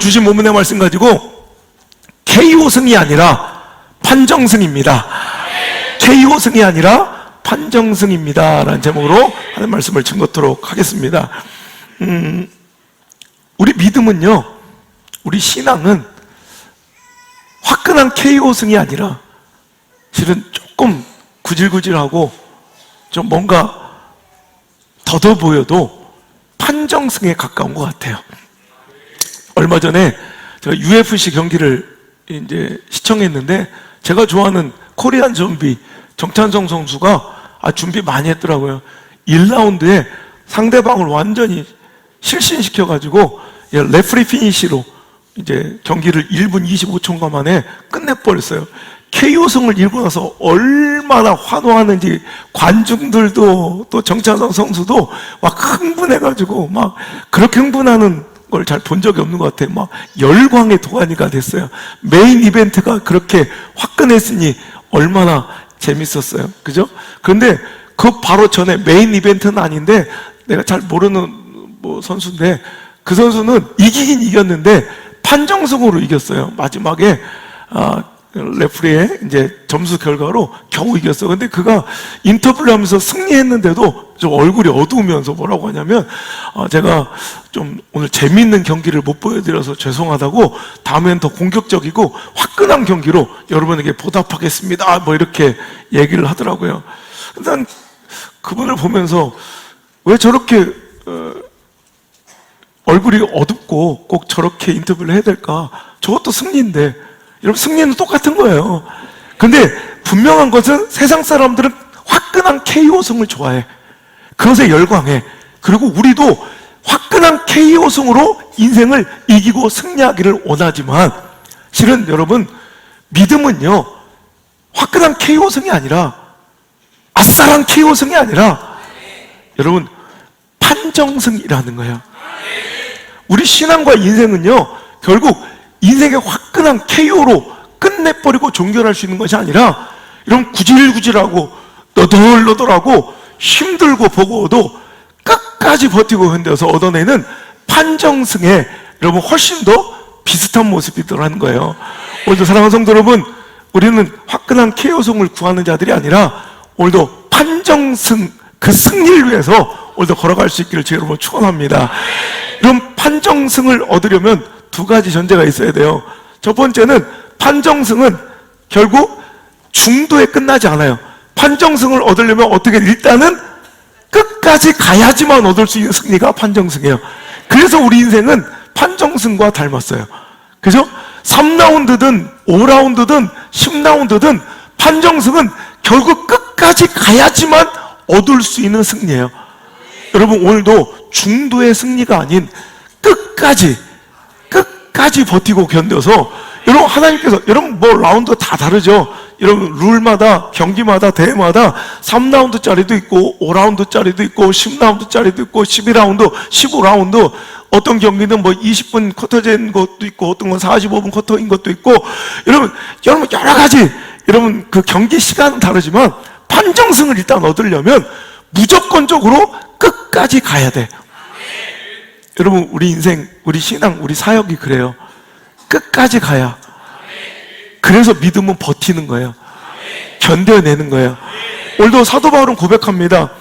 주신 본문의 말씀 가지고 KO승이 아니라 판정승입니다. KO승이 아니라 판정승입니다 라는 제목으로 하는 말씀을 증거토록 하겠습니다. 우리 믿음은요, 우리 신앙은 화끈한 KO승이 아니라 실은 조금 구질구질하고 좀 뭔가 더더 보여도 판정승에 가까운 것 같아요. 얼마 전에 제가 UFC 경기를 이제 시청했는데, 제가 좋아하는 코리안 좀비 정찬성 선수가 준비 많이 했더라고요. 1라운드에 상대방을 완전히 실신시켜가지고 레프리 피니시로 이제 경기를 1분 25초인가 만에 끝내버렸어요. KO승을 이루고 나서 얼마나 환호하는지 관중들도 또 정찬성 선수도 막 흥분해가지고 막 그렇게 흥분하는 걸 잘 본 적이 없는 것 같아요. 막 열광의 도가니가 됐어요. 메인 이벤트가 그렇게 화끈했으니 얼마나 재밌었어요. 그죠? 그런데 그 바로 전에 메인 이벤트는 아닌데 내가 잘 모르는 선수인데, 그 선수는 이기긴 이겼는데 판정승으로 이겼어요. 마지막에 레프리의 이제 점수 결과로 겨우 이겼어. 근데 그가 인터뷰를 하면서 승리했는데도 좀 얼굴이 어두우면서 뭐라고 하냐면, 제가 좀 오늘 재미있는 경기를 못 보여드려서 죄송하다고, 다음엔 더 공격적이고 화끈한 경기로 여러분에게 보답하겠습니다, 뭐 이렇게 얘기를 하더라고요. 난 그분을 보면서 왜 저렇게 얼굴이 어둡고 꼭 저렇게 인터뷰를 해야 될까? 저것도 승리인데. 여러분, 승리는 똑같은 거예요. 근데 분명한 것은 세상 사람들은 화끈한 KO승을 좋아해. 그것에 열광해. 그리고 우리도 화끈한 KO승으로 인생을 이기고 승리하기를 원하지만, 실은 여러분, 믿음은요, 화끈한 KO승이 아니라, 아싸란 KO승이 아니라, 여러분, 판정승이라는 거예요. 우리 신앙과 인생은요, 결국 인생의 화끈한 KO로 끝내버리고 종결할 수 있는 것이 아니라, 이런 구질구질하고 너덜너덜하고 힘들고 버거워도 끝까지 버티고 견뎌서 얻어내는 판정승에 여러분 훨씬 더 비슷한 모습이더라는 거예요. 오늘도 사랑하는 성도 여러분, 우리는 화끈한 KO승을 구하는 자들이 아니라 오늘도 판정승, 그 승리를 위해서 오늘도 걸어갈 수 있기를 제 여러분 축원합니다. 이런 판정승을 얻으려면 두 가지 전제가 있어야 돼요. 첫 번째는, 판정승은 결국 중도에 끝나지 않아요. 판정승을 얻으려면 어떻게, 일단은 끝까지 가야지만 얻을 수 있는 승리가 판정승이에요. 그래서 우리 인생은 판정승과 닮았어요. 그죠? 3라운드든 5라운드든 10라운드든 판정승은 결국 끝까지 가야지만 얻을 수 있는 승리예요. 여러분, 오늘도 중도의 승리가 아닌 끝까지 버티고 견뎌서, 여러분, 하나님께서, 여러분, 뭐 라운드 다 다르죠. 여러분, 룰마다, 경기마다, 대회마다 3라운드짜리도 있고 5라운드짜리도 있고 10라운드짜리도 있고 12라운드, 15라운드, 어떤 경기는 뭐 20분 쿼터제인 것도 있고 어떤 건 45분 쿼터인 것도 있고, 여러분 여러 가지, 여러분 그 경기 시간은 다르지만 판정승을 일단 얻으려면 무조건적으로 끝까지 가야 돼. 여러분, 우리 인생, 우리 신앙, 우리 사역이 그래요. 끝까지 가야. 그래서 믿음은 버티는 거예요. 견뎌내는 거예요. 오늘도 사도 바울은 고백합니다.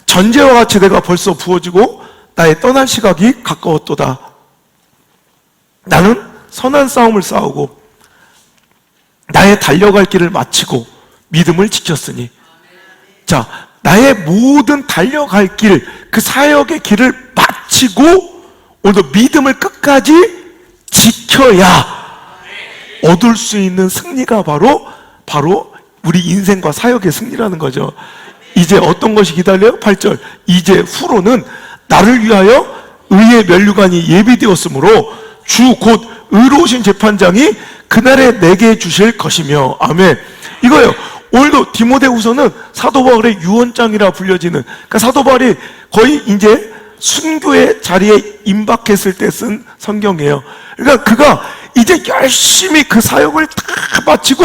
전제와 같이 내가 벌써 부어지고 나의 떠날 시각이 가까웠도다. 나는 선한 싸움을 싸우고 나의 달려갈 길을 마치고 믿음을 지켰으니. 자, 나의 모든 달려갈 길, 그 사역의 길을 마치고 오늘도 믿음을 끝까지 지켜야 얻을 수 있는 승리가 바로 우리 인생과 사역의 승리라는 거죠. 이제 어떤 것이 기다려요? 8절. 이제 후로는 나를 위하여 의의 면류관이 예비되었으므로 주 곧 의로우신 재판장이 그날에 내게 주실 것이며. 아멘. 이거예요. 오늘도 디모데후서는 사도 바울의 유언장이라 불려지는, 그러니까 사도 바울이 거의 이제 순교의 자리에 임박했을 때 쓴 성경이에요. 그러니까 그가 이제 열심히 그 사역을 다 마치고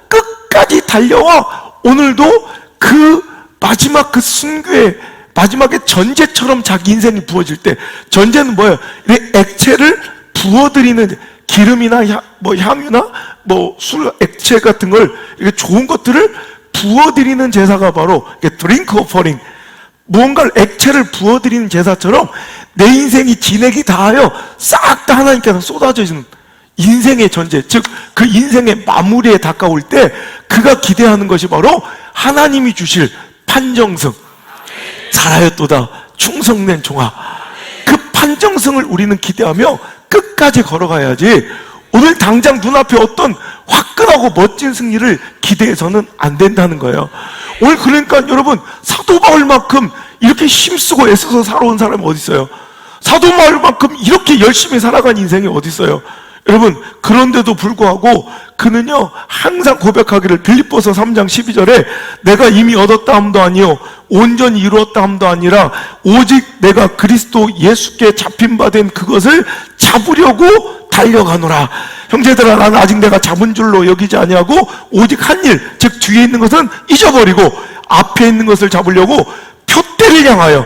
끝까지 달려와 오늘도 그 마지막 그 순교의 마지막에 전제처럼 자기 인생이 부어질 때, 전제는 뭐예요? 액체를 부어드리는 기름이나 향유나 술 액체 같은 걸, 이게 좋은 것들을 부어드리는 제사가 바로 드링크 오퍼링, 무언가를 액체를 부어드리는 제사처럼 내 인생이 진액이 다하여 싹 다 하나님께서 쏟아져지는 인생의 전제, 즉 그 인생의 마무리에 가까울 때 그가 기대하는 것이 바로 하나님이 주실 판정승, 잘하였도다 충성된 종아. 그 판정승을 우리는 기대하며 끝까지 걸어가야지, 오늘 당장 눈앞에 어떤 화끈하고 멋진 승리를 기대해서는 안 된다는 거예요. 오늘 그러니까 여러분, 사도 바울만큼 이렇게 힘쓰고 애써서 살아온 사람이 어디 있어요? 사도 바울만큼 이렇게 열심히 살아간 인생이 어디 있어요? 여러분, 그런데도 불구하고 그는요 항상 고백하기를, 빌립보서 3장 12절에 내가 이미 얻었다 함도 아니요 온전히 이루었다 함도 아니라 오직 내가 그리스도 예수께 잡힌 바 된 그것을 잡으려고 달려가노라. 형제들아, 나는 아직 내가 잡은 줄로 여기지 아니하고 오직 한 일, 즉 뒤에 있는 것은 잊어버리고 앞에 있는 것을 잡으려고 표대를 향하여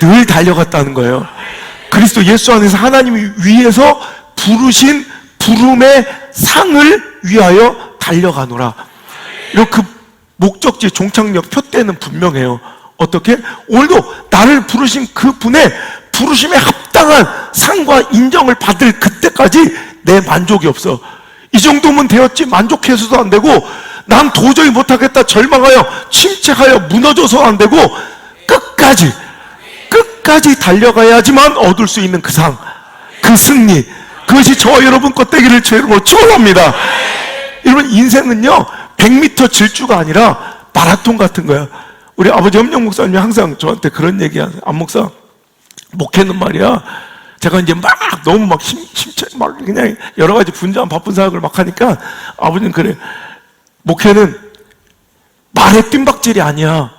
늘 달려갔다는 거예요. 그리스도 예수 안에서 하나님이 위에서 부르신 부름의 상을 위하여 달려가노라. 이런 그 목적지, 종착역, 표대는 분명해요. 어떻게? 오늘도 나를 부르신 그 분의 부르심에 합당한 상과 인정을 받을 그때까지 내 만족이 없어. 이 정도면 되었지 만족해서도 안 되고, 난 도저히 못하겠다 절망하여 침체하여 무너져서 안 되고, 끝까지 달려가야지만 얻을 수 있는 그 상, 그 승리, 그것이 저와 여러분 것 되기를 제 이름으로 축원합니다. 여러분, 인생은요 100m 질주가 아니라 마라톤 같은 거야. 우리 아버지 염영 목사님이 항상 저한테 그런 얘기하세요. 안 목사, 목회는 말이야, 제가 이제 너무 힘차 그냥 여러 가지 분주한 바쁜 사역을 막 하니까 아버지는 그래, 목회는 말의 뜀박질이 아니야.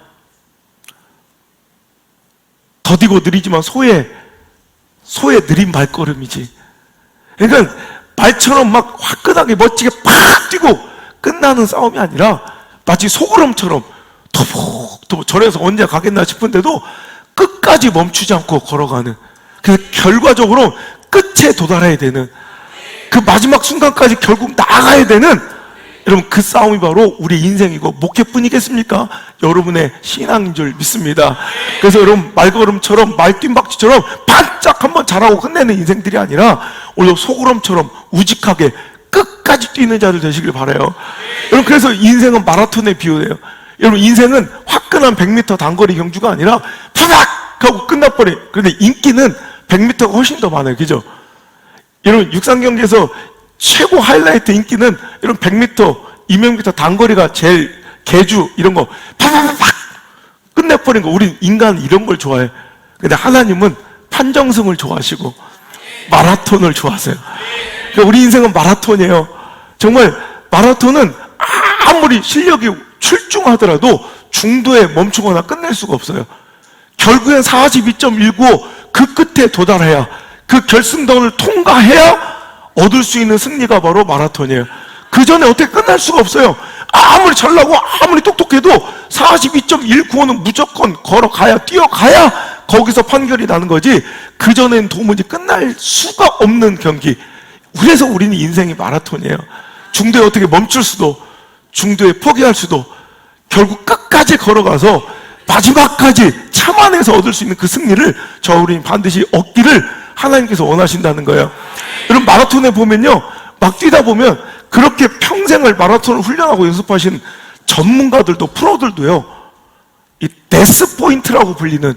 더디고 느리지만 소의 느린 발걸음이지. 그러니까 말처럼 막 화끈하게 멋지게 팍 뛰고 끝나는 싸움이 아니라 마치 소구름처럼 토복토복, 저래서 언제 가겠나 싶은데도 끝까지 멈추지 않고 걸어가는, 그래서 결과적으로 끝에 도달해야 되는, 그 마지막 순간까지 결국 나아가야 되는, 여러분 그 싸움이 바로 우리 인생이고 목회뿐이겠습니까? 여러분의 신앙인 줄 믿습니다. 그래서 여러분 말걸음처럼 말뜀박질처럼 반짝 한번 잘하고 끝내는 인생들이 아니라 오히려 소구름처럼 우직하게 끝까지 뛰는 자들 되시길 바라요. 여러분, 그래서 인생은 마라톤에 비유해요. 여러분, 인생은 화끈한 100m 단거리 경주가 아니라 파닥 하고 끝나버려. 그런데 인기는 100m가 훨씬 더 많아요. 그죠? 여러분, 육상경기에서 최고 하이라이트 인기는 이런 100m, 200m 단거리가 제일, 계주 이런 거 팍팍팍 끝내버린 거. 우린 인간 이런 걸 좋아해. 근데 하나님은 판정승을 좋아하시고 마라톤을 좋아하세요. 그러니까 우리 인생은 마라톤이에요. 정말 마라톤은 아무리 실력이 출중하더라도 중도에 멈추거나 끝낼 수가 없어요. 결국엔 42.195 그 끝에 도달해야, 그 결승선을 통과해야 얻을 수 있는 승리가 바로 마라톤이에요. 그 전에 어떻게 끝날 수가 없어요. 아무리 잘나고 아무리 똑똑해도 42.195는 무조건 걸어가야, 뛰어가야 거기서 판결이 나는 거지, 그 전엔 도무지 끝날 수가 없는 경기. 그래서 우리는 인생이 마라톤이에요. 중도에 어떻게 멈출 수도, 중도에 포기할 수도, 결국 끝까지 걸어가서 마지막까지 참아내서 얻을 수 있는 그 승리를 우리는 반드시 얻기를 하나님께서 원하신다는 거예요. 여러분, 마라톤에 보면요, 막 뛰다 보면 그렇게 평생을 마라톤을 훈련하고 연습하신 전문가들도, 프로들도요, 이 데스 포인트라고 불리는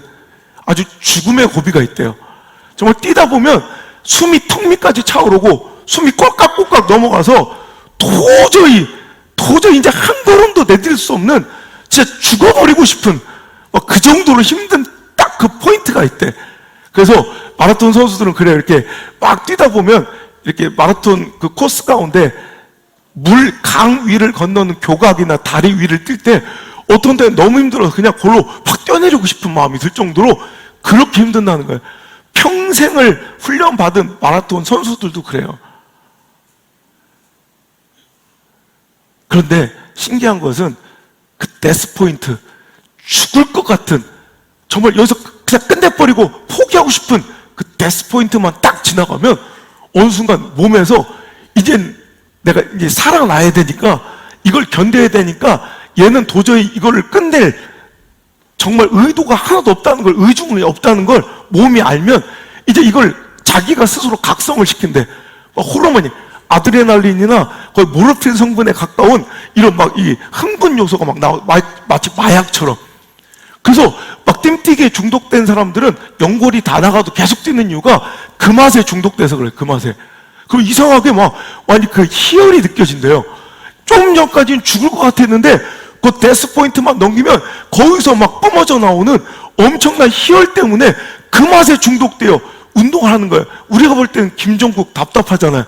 아주 죽음의 고비가 있대요. 정말 뛰다 보면 숨이 턱 밑까지 차오르고 숨이 꼴깍꼴깍 넘어가서 도저히 이제 한 걸음도 내딜 수 없는, 진짜 죽어버리고 싶은 그 정도로 힘든 딱 그 포인트가 있대. 그래서 마라톤 선수들은 그래요. 이렇게 막 뛰다 보면 이렇게 마라톤 그 코스 가운데 강 위를 건너는 교각이나 다리 위를 뛸 때 어떤 때는 너무 힘들어서 그냥 골로 팍 뛰어내리고 싶은 마음이 들 정도로 그렇게 힘든다는 거예요. 평생을 훈련받은 마라톤 선수들도 그래요. 그런데 신기한 것은 그 데스 포인트, 죽을 것 같은, 정말 여기서 그냥 끝내버리고 포기하고 싶은 그 데스 포인트만 딱 지나가면 어느 순간 몸에서 이젠 내가 이제 살아나야 되니까 이걸 견뎌야 되니까 얘는 도저히 이거를 끝낼 정말 의도가 하나도 없다는 걸, 의중이 없다는 걸 몸이 알면 이제 이걸 자기가 스스로 각성을 시킨대. 막 호르몬이 아드레날린이나 거의 모르핀 성분에 가까운 이런 막 이 흥분 요소가 막 나와, 마치 마약처럼. 그래서 막 띵뛰기에 중독된 사람들은 연골이 다 나가도 계속 뛰는 이유가 그 맛에 중독돼서 그래, 그 맛에. 그럼 이상하게 막 완전 그 희열이 느껴진대요. 좀 전까지는 죽을 것 같았는데 그 데스 포인트만 넘기면 거기서 막 뿜어져 나오는 엄청난 희열 때문에 그 맛에 중독돼요. 운동을 하는 거예요. 우리가 볼 때는 김종국 답답하잖아요.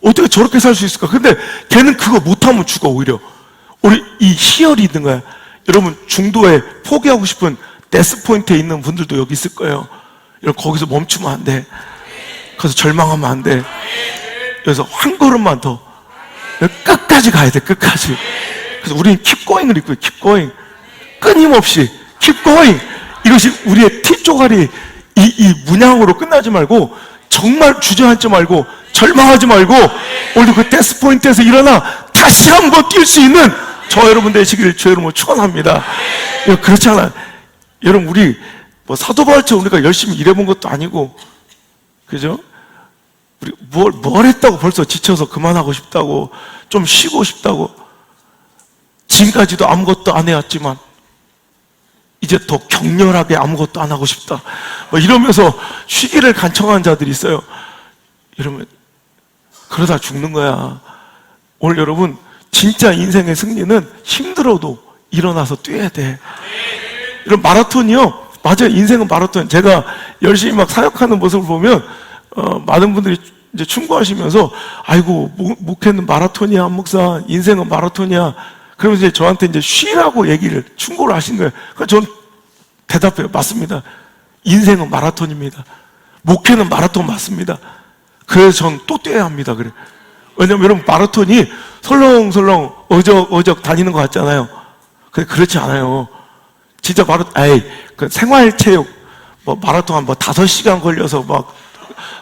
어떻게 저렇게 살 수 있을까? 근데 걔는 그거 못하면 죽어, 오히려. 우리 이 희열이 있는 거야. 여러분, 중도에 포기하고 싶은 데스 포인트에 있는 분들도 여기 있을 거예요. 여러분, 거기서 멈추면 안 돼. 거기서 절망하면 안 돼. 그래서 한 걸음만 더. 끝까지 가야 돼, 끝까지. 그래서 우리는 keep going을 읽고요, keep going. 끊임없이, keep going. 이것이 우리의 T조가리, 이 문양으로 끝나지 말고, 정말 주저앉지 말고, 절망하지 말고, 오늘도 그 데스 포인트에서 일어나 다시 한번 뛸 수 있는 저 여러분 되시기를 저 여러분 축원합니다. 그렇지 않아요. 여러분, 우리 뭐 사도 바울처럼 우리가 열심히 일해본 것도 아니고, 그죠? 우리 뭘 했다고 벌써 지쳐서 그만하고 싶다고, 좀 쉬고 싶다고, 지금까지도 아무것도 안 해왔지만 이제 더 격렬하게 아무것도 안 하고 싶다, 뭐 이러면서 쉬기를 간청한 자들이 있어요. 이러면 그러다 죽는 거야. 오늘 여러분, 진짜 인생의 승리는 힘들어도 일어나서 뛰어야 돼. 이런 마라톤이요, 맞아요. 인생은 마라톤. 제가 열심히 막 사역하는 모습을 보면 많은 분들이 이제 충고하시면서, 아이고, 목회는 마라톤이야, 목사. 인생은 마라톤이야. 그러면서 이제 저한테 이제 쉬라고 얘기를, 충고를 하신 거예요. 그래서 저는 대답해요. 맞습니다. 인생은 마라톤입니다. 목회는 마라톤 맞습니다. 그래서 전 또 뛰어야 합니다. 그래. 왜냐면 여러분, 마라톤이 설렁설렁 어적 다니는 것 같잖아요. 근데 그렇지 않아요. 진짜 그 생활체육, 뭐 마라톤 한 뭐 5시간 걸려서 막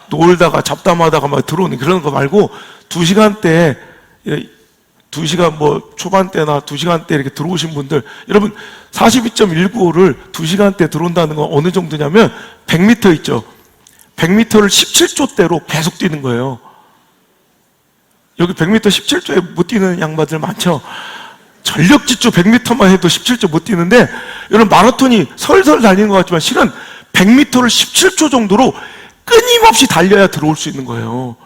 놀다가 잡담하다가 막 들어오는 그런 거 말고 2시간대, 2시간 뭐 초반대나 2시간대 이렇게 들어오신 분들, 여러분 42.195를 2시간대 들어온다는 건 어느 정도냐면 100m 있죠. 100m를 17초대로 계속 뛰는 거예요. 여기 100m 17초에 못 뛰는 양반들 많죠. 전력질주 100m만 해도 17초 못 뛰는데, 여러분 마라톤이 설설 달리는 것 같지만 실은 100m를 17초 정도로 끊임없이 달려야 들어올 수 있는 거예요.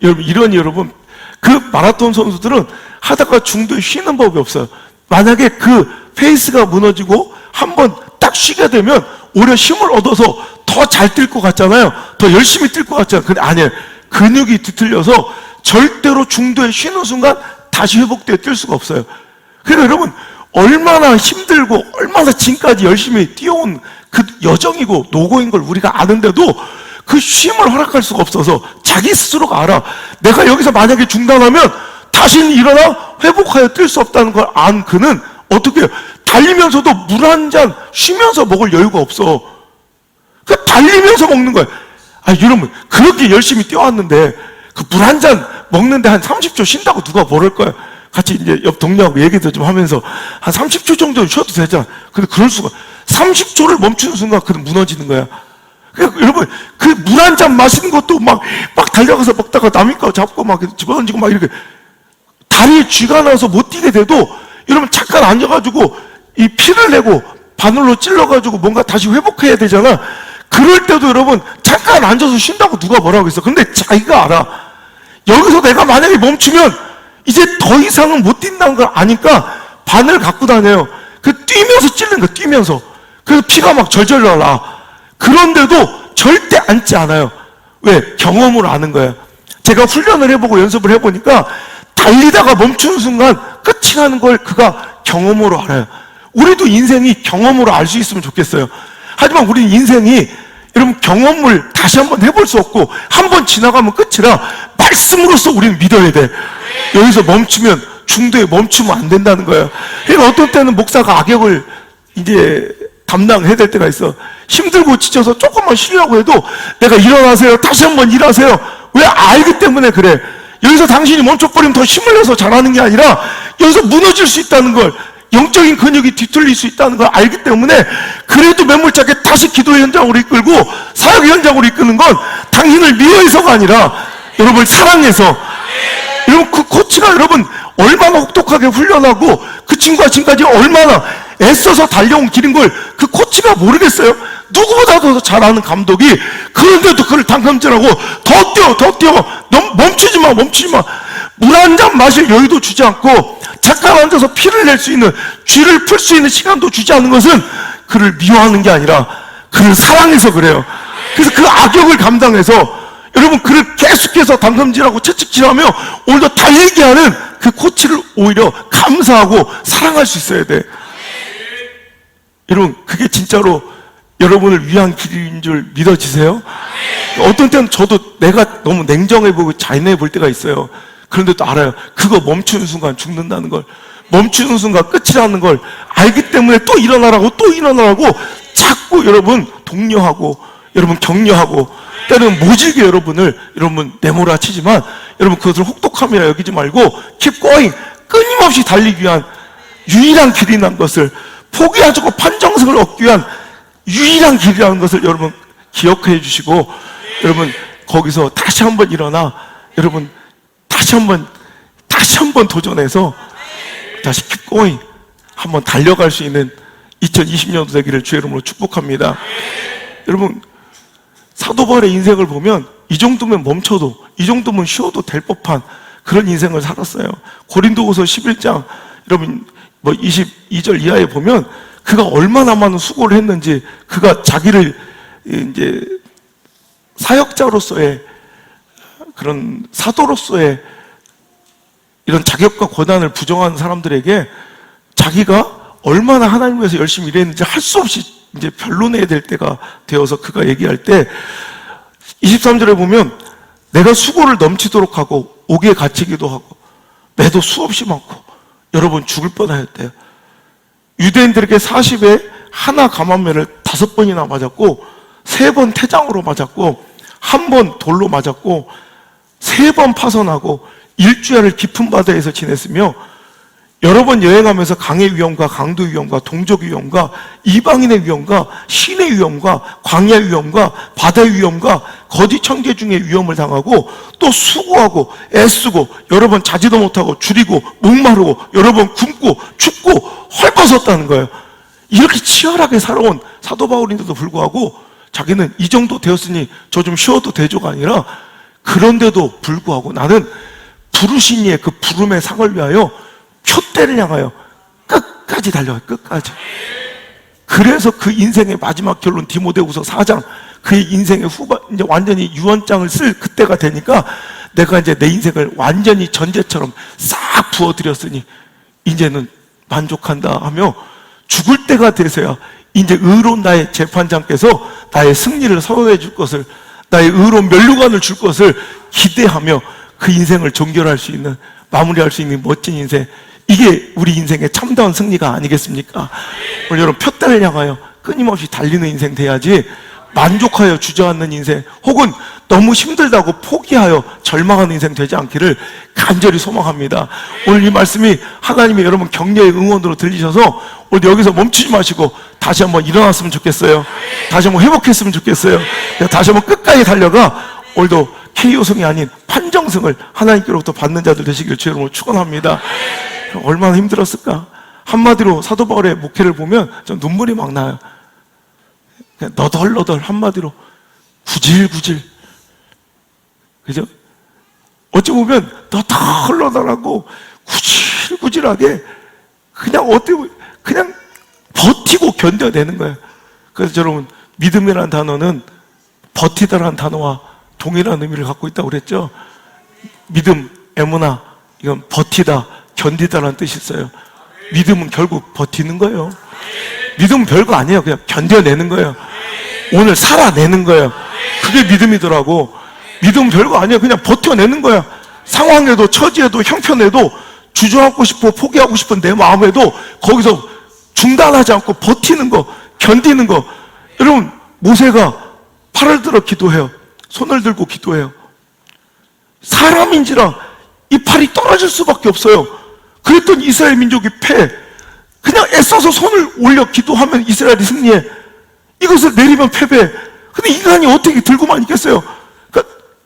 여러분 그 마라톤 선수들은 하다가 중도에 쉬는 법이 없어요. 만약에 그 페이스가 무너지고 한번 딱 쉬게 되면 오히려 힘을 얻어서 더 잘 뛸 것 같잖아요. 더 열심히 뛸 것 같잖아요. 근데 아니에요. 근육이 뒤틀려서 절대로 중도에 쉬는 순간 다시 회복되어 뛸 수가 없어요. 그래서 여러분, 얼마나 힘들고 얼마나 지금까지 열심히 뛰어온 그 여정이고 노고인 걸 우리가 아는데도 그 쉼을 허락할 수가 없어서 자기 스스로가 알아. 내가 여기서 만약에 중단하면 다시는 일어나 회복하여 뛸 수 없다는 걸 안 그는 어떻게 해요? 달리면서도 물 한 잔 쉬면서 먹을 여유가 없어. 그 달리면서 먹는 거예요. 여러분, 그렇게 열심히 뛰어왔는데 그 물 한 잔 먹는데 한 30초 쉰다고 누가 뭐랄 거야. 같이 이제 옆 동료하고 얘기도 좀 하면서 한 30초 정도는 쉬어도 되잖아. 근데 그럴 수가, 30초를 멈추는 순간 그는 무너지는 거야. 그러니까 여러분, 그 물 한 잔 마시는 것도 막 달려가서 먹다가 남의 거 잡고 막 집어던지고 막 이렇게 다리에 쥐가 나서 못 뛰게 돼도, 여러분 잠깐 앉아가지고 이 피를 내고 바늘로 찔러가지고 뭔가 다시 회복해야 되잖아. 그럴 때도 여러분 잠깐 앉아서 쉰다고 누가 뭐라고 했어. 근데 자기가 알아. 여기서 내가 만약에 멈추면 이제 더 이상은 못 뛴다는 걸 아니까 바늘 갖고 다녀요. 그 뛰면서 찔는 거, 뛰면서. 그래서 피가 막 절절 나와. 그런데도 절대 앉지 않아요. 왜? 경험으로 아는 거예요. 제가 훈련을 해보고 연습을 해보니까 달리다가 멈추는 순간 끝이 나는 걸 그가 경험으로 알아요. 우리도 인생이 경험으로 알 수 있으면 좋겠어요. 하지만 우리 인생이 여러분 경험을 다시 한번 해볼 수 없고 한 번 지나가면 끝이라 말씀으로써 우리는 믿어야 돼. 여기서 멈추면, 중도에 멈추면 안 된다는 거예요. 그러니까 어떤 때는 목사가 악역을 이제 담당해야 될 때가 있어. 힘들고 지쳐서 조금만 쉬려고 해도 내가 일어나세요, 다시 한번 일하세요. 왜? 알기 때문에 그래. 여기서 당신이 멈춰버리면 더 힘을 내서 잘하는 게 아니라 여기서 무너질 수 있다는 걸, 영적인 근육이 뒤틀릴 수 있다는 걸 알기 때문에 그래도 매몰차게 다시 기도 현장으로 이끌고 사역 현장으로 이끄는 건 당신을 미워해서가 아니라 여러분을 사랑해서. 여러분, 그 코치가 여러분 얼마나 혹독하게 훈련하고 그 친구가 지금까지 얼마나 애써서 달려온 길인 걸 그 코치가 모르겠어요? 누구보다도 잘 아는 감독이 그런데도 그걸 당금질하고 더 뛰어, 더 뛰어. 멈추지 마, 멈추지 마. 물 한 잔 마실 여유도 주지 않고 잠깐 앉아서 피를 낼 수 있는, 쥐를 풀 수 있는 시간도 주지 않는 것은 그를 미워하는 게 아니라 그를 사랑해서 그래요. 그래서 그 악역을 감당해서 여러분 그를 계속해서 당금질하고 채찍질하며 오늘도 달리게 하는 그 코치를 오히려 감사하고 사랑할 수 있어야 돼. 여러분, 그게 진짜로 여러분을 위한 길인 줄 믿어지세요? 어떤 때는 저도 내가 너무 냉정해 보고 잔인해 볼 때가 있어요. 그런데 또 알아요. 그거 멈추는 순간 죽는다는 걸, 멈추는 순간 끝이라는 걸 알기 때문에 또 일어나라고, 또 일어나라고 자꾸 여러분 독려하고 여러분 격려하고 때로는 모질게 여러분을 여러분 내몰아치지만 여러분 그것을 혹독함이라 여기지 말고 keep going, 끊임없이 달리기 위한 유일한 길이라는 것을, 포기하지 않고 판정승을 얻기 위한 유일한 길이라는 것을 여러분 기억해 주시고, 여러분 거기서 다시 한번 일어나 여러분 다시 한번 도전해서 다시 keep going 한번 달려갈 수 있는 2020년도 되기를 주의 이름으로 축복합니다. 여러분, 사도 바울의 인생을 보면 이 정도면 멈춰도, 이 정도면 쉬어도 될 법한 그런 인생을 살았어요. 고린도후서 11장 여러분 22절 이하에 보면 그가 얼마나 많은 수고를 했는지, 그가 자기를 이제 사역자로서의 그런 사도로서의 이런 자격과 권한을 부정하는 사람들에게 자기가 얼마나 하나님 위해서 열심히 일했는지 할 수 없이 이제 변론해야 될 때가 되어서 그가 얘기할 때 23절에 보면 내가 수고를 넘치도록 하고 옥에 갇히기도 하고 매도 수없이 많고 여러 번 죽을 뻔하였대요. 유대인들에게 40에 하나 감한매를 5번이나 맞았고 3번 태장으로 맞았고 1번 돌로 맞았고 3번 파선하고 일주일을 깊은 바다에서 지냈으며 여러 번 여행하면서 강의 위험과 강도 위험과 동족 위험과 이방인의 위험과 신의 위험과 광야 위험과 바다의 위험과 거짓 청개 중의 위험을 당하고 또 수고하고 애쓰고 여러 번 자지도 못하고 줄이고 목마르고 여러 번 굶고 춥고 헐벗었다는 거예요. 이렇게 치열하게 살아온 사도 바울인데도 불구하고 자기는 이 정도 되었으니 저 좀 쉬어도 되죠가 아니라 그런데도 불구하고 나는 부르신 이의 그 부름의 상을 위하여 표대를 향하여 끝까지 달려가요. 끝까지. 그래서 그 인생의 마지막 결론 디모데후서 4장, 그의 인생의 후반 이제 완전히 유언장을 쓸 그때가 되니까 내가 이제 내 인생을 완전히 전제처럼 싹 부어드렸으니 이제는 만족한다 하며 죽을 때가 돼서야 이제 의로운 나의 재판장께서 나의 승리를 선언해 줄 것을, 나의 의로운 면류관을 줄 것을 기대하며 그 인생을 종결할 수 있는, 마무리할 수 있는 멋진 인생, 이게 우리 인생의 참다운 승리가 아니겠습니까? 오늘 여러분 표대를 향하여 끊임없이 달리는 인생 돼야지 만족하여 주저앉는 인생 혹은 너무 힘들다고 포기하여 절망하는 인생 되지 않기를 간절히 소망합니다. 오늘 이 말씀이 하나님의 여러분 격려의 응원으로 들리셔서 오늘 여기서 멈추지 마시고 다시 한번 일어났으면 좋겠어요. 다시 한번 회복했으면 좋겠어요. 다시 한번 끝까지 달려가 오늘도 KO성이 아닌 판정성을 하나님께로부터 받는 자들 되시길 주의 이름으로 축원합니다. 얼마나 힘들었을까? 한마디로 사도 바울의 목회를 보면 좀 눈물이 막 나요. 그냥 너덜너덜, 한마디로 구질구질. 그죠? 어찌 보면 너덜너덜하고 구질구질하게 그냥 그냥 버티고 견뎌내는 거예요. 그래서 여러분, 믿음이라는 단어는 버티다라는 단어와 동일한 의미를 갖고 있다고 그랬죠. 믿음, 에무나, 이건 버티다, 견디다라는 뜻이 있어요. 믿음은 결국 버티는 거예요. 믿음은 별거 아니에요. 그냥 견뎌내는 거예요. 오늘 살아내는 거예요. 그게 믿음이더라고. 믿음은 별거 아니에요. 그냥 버텨내는 거야. 상황에도 처지에도 형편에도 주저앉고 싶어 포기하고 싶은 내 마음에도 거기서 중단하지 않고 버티는 거, 견디는 거. 여러분, 모세가 팔을 들어 기도해요. 손을 들고 기도해요. 사람인지라 이 팔이 떨어질 수밖에 없어요. 그랬더니 이스라엘 민족이 패. 그냥 애써서 손을 올려 기도하면 이스라엘이 승리해. 이것을 내리면 패배. 근데 인간이 어떻게 들고만 있겠어요?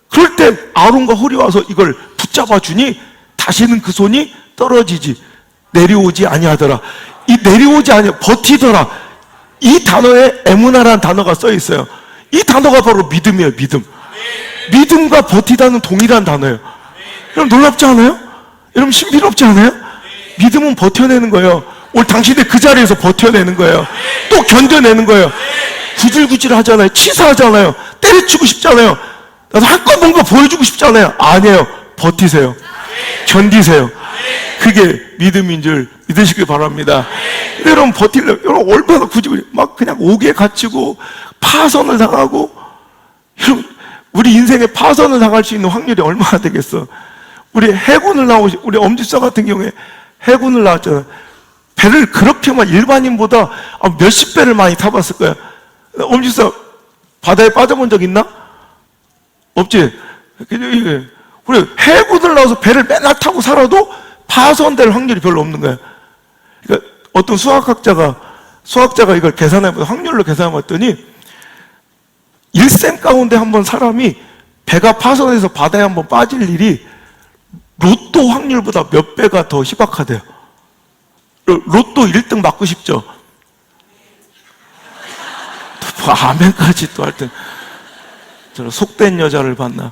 그럴 때 아론과 홀이 와서 이걸 붙잡아 주니 다시는 그 손이 떨어지지 내려오지 아니하더라. 이 내려오지 아니 버티더라. 이 단어에 에무나라는 단어가 써 있어요. 이 단어가 바로 믿음이에요. 믿음. 믿음과 버티다는 동일한 단어예요. 여러분 놀랍지 않아요? 여러분 신비롭지 않아요? 믿음은 버텨내는 거예요. 오늘 당신이 그 자리에서 버텨내는 거예요. 또 견뎌내는 거예요. 구질구질 하잖아요. 치사하잖아요. 때려치고 싶잖아요. 나도 한껏 뭔가 보여주고 싶잖아요. 아니에요. 버티세요. 견디세요. 그게 믿음인 줄 믿으시길 바랍니다. 근데 여러분 버틸래요. 여러분 얼마나 굳이 막 그냥 옥에 갇히고 파선을 당하고, 여러분 우리 인생에 파선을 당할 수 있는 확률이 얼마나 되겠어. 우리 해군을 우리 엄지서 같은 경우에 해군을 나왔잖아요. 배를 그렇게만 일반인보다 몇십 배를 많이 타봤을 거야. 엄지서 바다에 빠져본 적 있나? 없지. 우리 해군을 나와서 배를 맨날 타고 살아도 파손될 확률이 별로 없는 거야. 그러니까 어떤 수학자가 이걸 확률로 계산해봤더니 일생 가운데 한번 사람이 배가 파손해서 바다에 한번 빠질 일이 로또 확률보다 몇 배가 더 희박하대요. 로또 1등 맞고 싶죠? 아멘까지 또 할 때 저는 속된 여자를 봤나?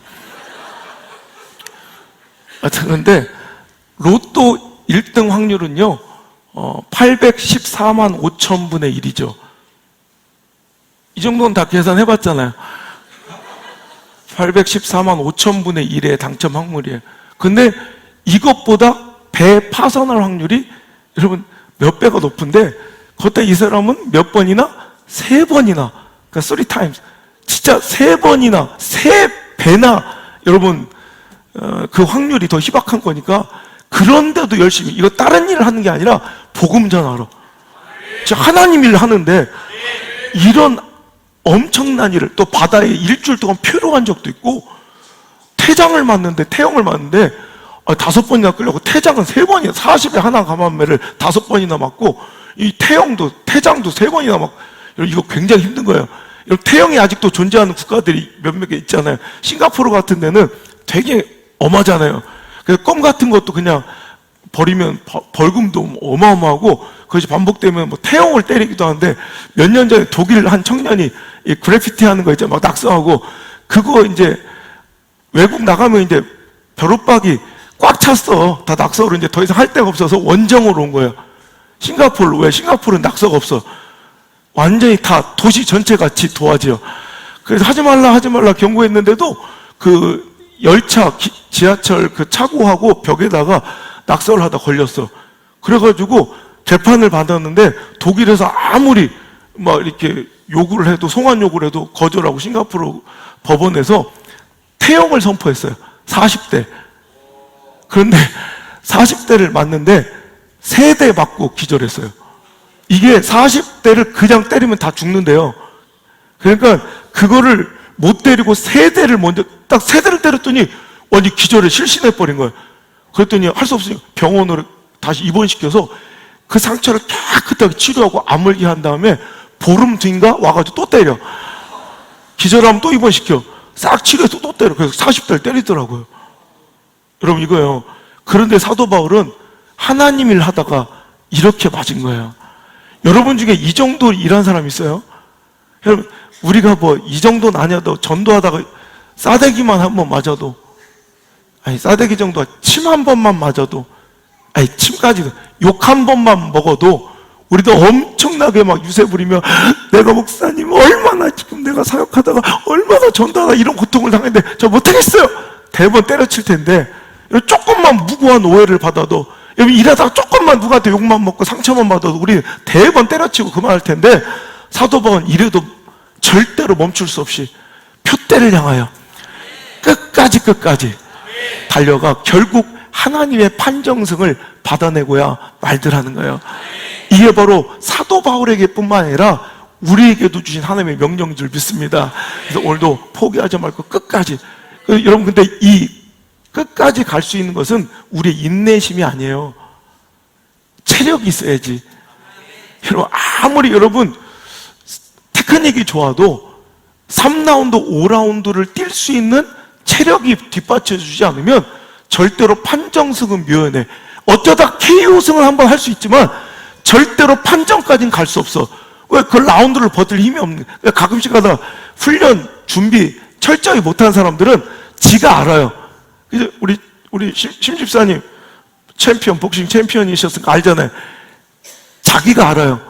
하여튼 근데 로또 1등 확률은요 814만 5천 분의 1이죠. 이 정도는 다 계산해 봤잖아요. 814만 5천 분의 1의 당첨 확률이에요. 근데 이것보다 배 파산할 확률이 여러분 몇 배가 높은데, 그때 이 사람은 몇 번이나? 3번이나, 그러니까 3times, 진짜 3번이나 3배나 여러분 그 확률이 더 희박한 거니까, 그런데도 열심히, 이거 다른 일을 하는 게 아니라 복음 전하러, 하나님 일을 하는데 이런 엄청난 일을, 또 바다에 일주일 동안 표류한 적도 있고, 태영을 맞는데 5번이나 끌려고, 태장은 3번이나 40에 하나 감한매를 5번이나 맞고, 이 태장도 3번이나 맞고, 이거 굉장히 힘든 거예요. 태영이 아직도 존재하는 국가들이 몇몇 개 있잖아요. 싱가포르 같은 데는 되게 엄하잖아요. 그래서 껌 같은 것도 그냥 버리면 벌금도 어마어마하고, 그것이 반복되면 뭐 태영을 때리기도 하는데, 몇 년 전에 독일 한 청년이 이 그래피티 하는 거 있잖아요. 막 낙서하고, 그거 이제 외국 나가면 이제 벼룩박이 꽉 찼어. 다 낙서로 이제 더 이상 할 데가 없어서 원정으로 온 거예요. 싱가포르. 왜? 싱가포르는 낙서가 없어. 완전히 다 도시 전체 같이 도화지요. 그래서 하지 말라 경고했는데도 그 열차, 지하철 그 차고하고 벽에다가 낙서를 하다 걸렸어. 그래가지고 재판을 받았는데, 독일에서 아무리 막 이렇게 요구를 해도, 송환 요구를 해도 거절하고 싱가포르 법원에서 태형을 선포했어요. 40대. 그런데 40대를 맞는데 3대 맞고 기절했어요. 이게 40대를 그냥 때리면 다 죽는데요. 그러니까 그거를 못 때리고 3대를 먼저, 딱 3대를 때렸더니 완전 기절에 실신해버린 거예요. 그랬더니 할 수 없으니까 병원으로 다시 입원시켜서 그 상처를 깨끗하게 치료하고 아물게 한 다음에 보름 뒤인가 와가지고 또 때려. 기절하면 또 입원시켜. 싹 치료해서 또 때려. 그래서 40대를 때리더라고요. 여러분 이거예요. 그런데 사도 바울은 하나님 일 하다가 이렇게 맞은 거예요. 여러분 중에 이 정도 일한 사람 있어요? 여러분, 우리가 뭐 이 정도는 아니어도 전도하다가 싸대기만 한 번 맞아도, 아니 싸대기 정도, 침 한 번만 맞아도, 아니 침까지 욕 한 번만 먹어도 우리도 엄청나게 막 유세 부리며, 내가 목사님 얼마나 지금 내가 사역하다가 얼마나 전도하다 이런 고통을 당했는데 저 못하겠어요. 대번 때려칠 텐데, 조금만 무고한 오해를 받아도, 여러분 일하다가 조금만 누구한테 욕만 먹고 상처만 받아도 우리 대번 때려치고 그만할 텐데, 사도 바울은 이래도 절대로 멈출 수 없이 표대를 향하여 끝까지 달려가 결국 하나님의 판정승을 받아내고야 말들 하는 거예요. 이게 바로 사도 바울에게 뿐만 아니라 우리에게도 주신 하나님의 명령인 줄 믿습니다. 그래서 오늘도 포기하지 말고 끝까지. 여러분, 근데 이 끝까지 갈 수 있는 것은 우리의 인내심이 아니에요. 체력이 있어야지. 여러분, 아무리 여러분 테크닉이 좋아도 3라운드, 5라운드를 뛸 수 있는 체력이 뒷받쳐주지 않으면 절대로 판정승은 묘연해. 어쩌다 KO승을 한번 할 수 있지만 절대로 판정까지는 갈 수 없어. 왜? 그 라운드를 버틸 힘이 없는. 가끔씩 가다 훈련, 준비 철저히 못한 사람들은 지가 알아요. 그래서 우리 심 집사님 챔피언, 복싱 챔피언이셨으니까 알잖아요. 자기가 알아요.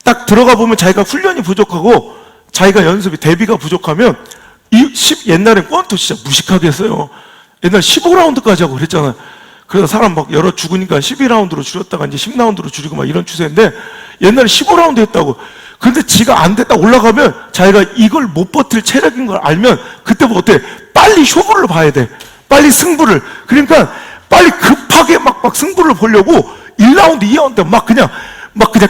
딱 들어가 보면 자기가 훈련이 부족하고 자기가 연습이 대비가 부족하면 옛날엔 권투 진짜 무식하게 했어요. 옛날 15라운드까지 하고 그랬잖아요. 그래서 사람 막 여러 죽으니까 12라운드로 줄였다가 이제 10라운드로 줄이고 막 이런 추세인데 옛날에 15라운드 했다고. 근데 지가 안 됐다 올라가면 자기가 이걸 못 버틸 체력인 걸 알면 그때부터 어때? 빨리 쇼부를 봐야 돼. 빨리 승부를. 그러니까 빨리 급하게 막 승부를 보려고 1라운드, 2라운드 막 그냥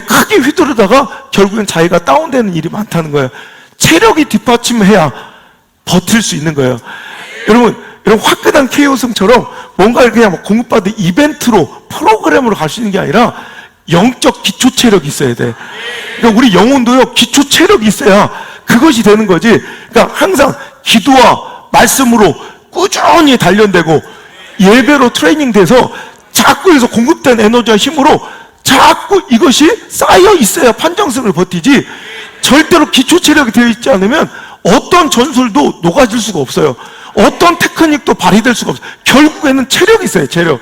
크게 휘두르다가 결국엔 자기가 다운되는 일이 많다는 거예요. 체력이 뒷받침해야 버틸 수 있는 거예요. 여러분 화끈한 KO승처럼 뭔가를 그냥 공급받은 이벤트로 프로그램으로 갈 수 있는 게 아니라 영적 기초 체력이 있어야 돼. 그러니까 우리 영혼도요, 기초 체력이 있어야 그것이 되는 거지. 그러니까 항상 기도와 말씀으로 꾸준히 단련되고 예배로 트레이닝 돼서 자꾸 여기서 공급된 에너지와 힘으로 자꾸 이것이 쌓여 있어야 판정승을 버티지, 절대로 기초 체력이 되어 있지 않으면 어떤 전술도 녹아질 수가 없어요. 어떤 테크닉도 발휘될 수가 없어요. 결국에는 체력이 있어요. 체력이.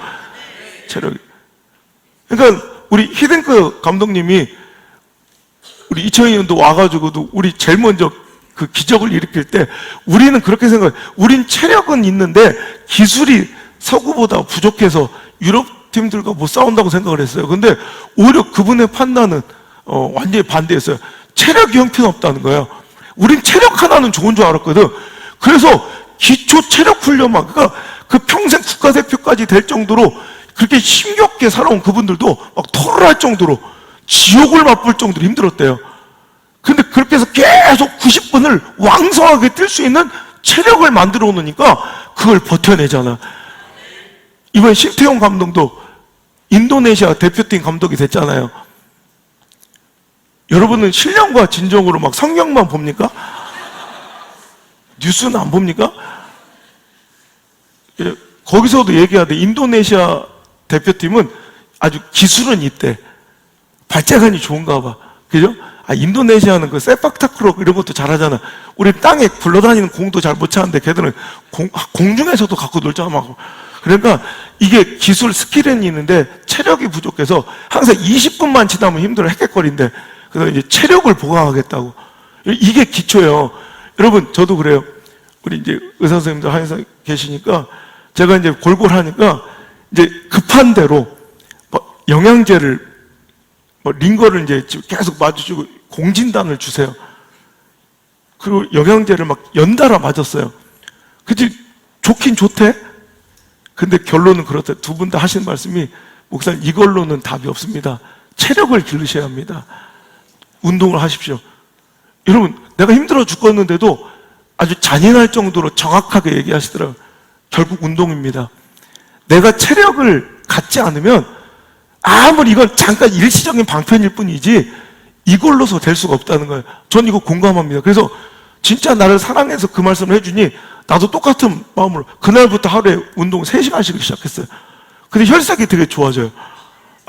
그러니까 우리 히딩크 감독님이 우리 2002년도 와가지고도 우리 제일 먼저 그 기적을 일으킬 때 우리는 그렇게 생각해요. 우린 체력은 있는데 기술이 서구보다 부족해서 유럽 팀들과 못 싸운다고 생각을 했어요. 근데 오히려 그분의 판단은 완전히 반대였어요. 체력이 형편없다는 거예요. 우린 체력 하나는 좋은 줄 알았거든. 그래서 기초 체력 훈련만, 그러니까 그 평생 국가대표까지 될 정도로 그렇게 힘겹게 살아온 그분들도 막 토를 할 정도로 지옥을 맛볼 정도로 힘들었대요. 근데 그렇게 해서 계속 90분을 왕성하게 뛸 수 있는 체력을 만들어 놓으니까 그걸 버텨내잖아. 이번 심태용 감독도 인도네시아 대표팀 감독이 됐잖아요. 여러분은 신령과 진정으로 막 성경만 봅니까? 뉴스는 안 봅니까? 거기서도 얘기하되 인도네시아 대표팀은 아주 기술은 있대. 발재간이 좋은가 봐. 그죠? 인도네시아는 그 세팍타크로 이런 것도 잘하잖아. 우리 땅에 굴러다니는 공도 잘 못 차는데 걔들은 공중에서도 갖고 놀잖아. 막. 그러니까 이게 기술 스킬은 있는데 체력이 부족해서 항상 20분만 지나면 힘들어 헥헥거린대. 그래서 이제 체력을 보강하겠다고. 이게 기초예요. 여러분, 저도 그래요. 우리 이제 의사 선생님들 한의사 계시니까 제가 이제 골골하니까 이제 급한 대로 영양제를 링거를 이제 계속 맞아주고 공진단을 주세요. 그리고 영양제를 막 연달아 맞았어요. 그치? 좋긴 좋대? 근데 결론은 그렇대. 두 분 다 하시는 말씀이, 목사님, 이걸로는 답이 없습니다. 체력을 기르셔야 합니다. 운동을 하십시오. 여러분, 내가 힘들어 죽겠는데도 아주 잔인할 정도로 정확하게 얘기하시더라고요. 결국 운동입니다. 내가 체력을 갖지 않으면 아무리 이건 잠깐 일시적인 방편일 뿐이지 이걸로서 될 수가 없다는 거예요. 전 이거 공감합니다. 그래서 진짜 나를 사랑해서 그 말씀을 해주니 나도 똑같은 마음으로 그날부터 하루에 운동 3시간씩을 시작했어요. 근데 혈색이 되게 좋아져요.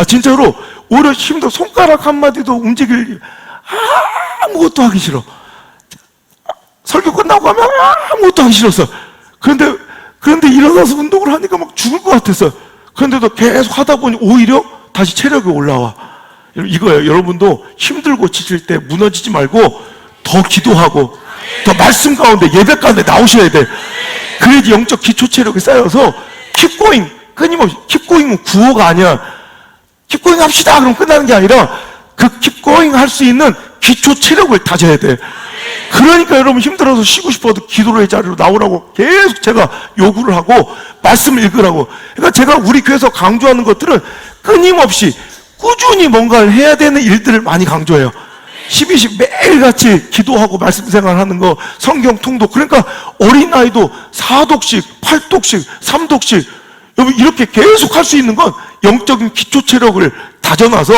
진짜로 오히려 힘들어. 손가락 한마디도 움직일 아무것도 하기 싫어. 설교 끝나고 하면 아무것도 하기 싫었어. 그런데 일어나서 운동을 하니까 막 죽을 것 같았어요. 그런데도 계속 하다 보니 오히려 다시 체력이 올라와. 이거예요. 여러분도 힘들고 지칠 때 무너지지 말고 더 기도하고 더 말씀 가운데 예배 가운데 나오셔야 돼. 그래야지 영적 기초 체력이 쌓여서 keep going, 끊임없이. keep going은 구호가 아니야. keep going 합시다 그럼 끝나는 게 아니라 그 keep going 할 수 있는 기초 체력을 다져야 돼. 그러니까 여러분 힘들어서 쉬고 싶어도 기도의 자리로 나오라고 계속 제가 요구를 하고 말씀을 읽으라고. 그러니까 제가 우리 교회에서 강조하는 것들은 끊임없이 꾸준히 뭔가를 해야 되는 일들을 많이 강조해요. 12시 매일같이 기도하고 말씀 생활하는 거, 성경 통독. 그러니까 어린아이도 4독씩, 8독씩, 3독씩 여러분 이렇게 계속 할 수 있는 건 영적인 기초 체력을 다져놔서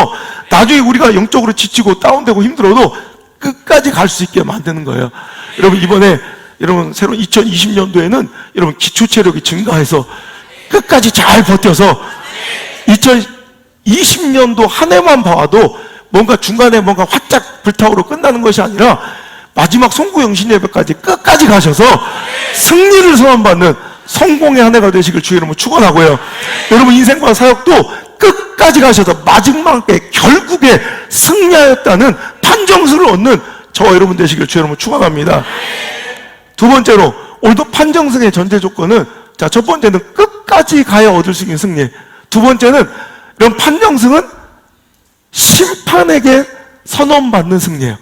나중에 우리가 영적으로 지치고 다운되고 힘들어도 끝까지 갈 수 있게 만드는 거예요. 여러분 이번에 여러분 새로운 2020년도에는 여러분 기초 체력이 증가해서 끝까지 잘 버텨서 2020년도 한 해만 봐도 뭔가 중간에 뭔가 화짝 불타오르 끝나는 것이 아니라 마지막 송구영신 예배까지 끝까지 가셔서 승리를 선언받는 성공의 한 해가 되시길 주의 이름으로 축원하고요. 여러분 인생과 사역도 끝까지 가셔서 마지막에 결국에 승리하였다는 판정수를 얻는 저와 여러분 되시길 주의 이름으로 축원합니다. 두 번째로 오늘도 판정승의 전제 조건은 자, 첫 번째는 끝까지 가야 얻을 수 있는 승리. 두 번째는 이런 판정승은 심판에게 선언받는 승리예요.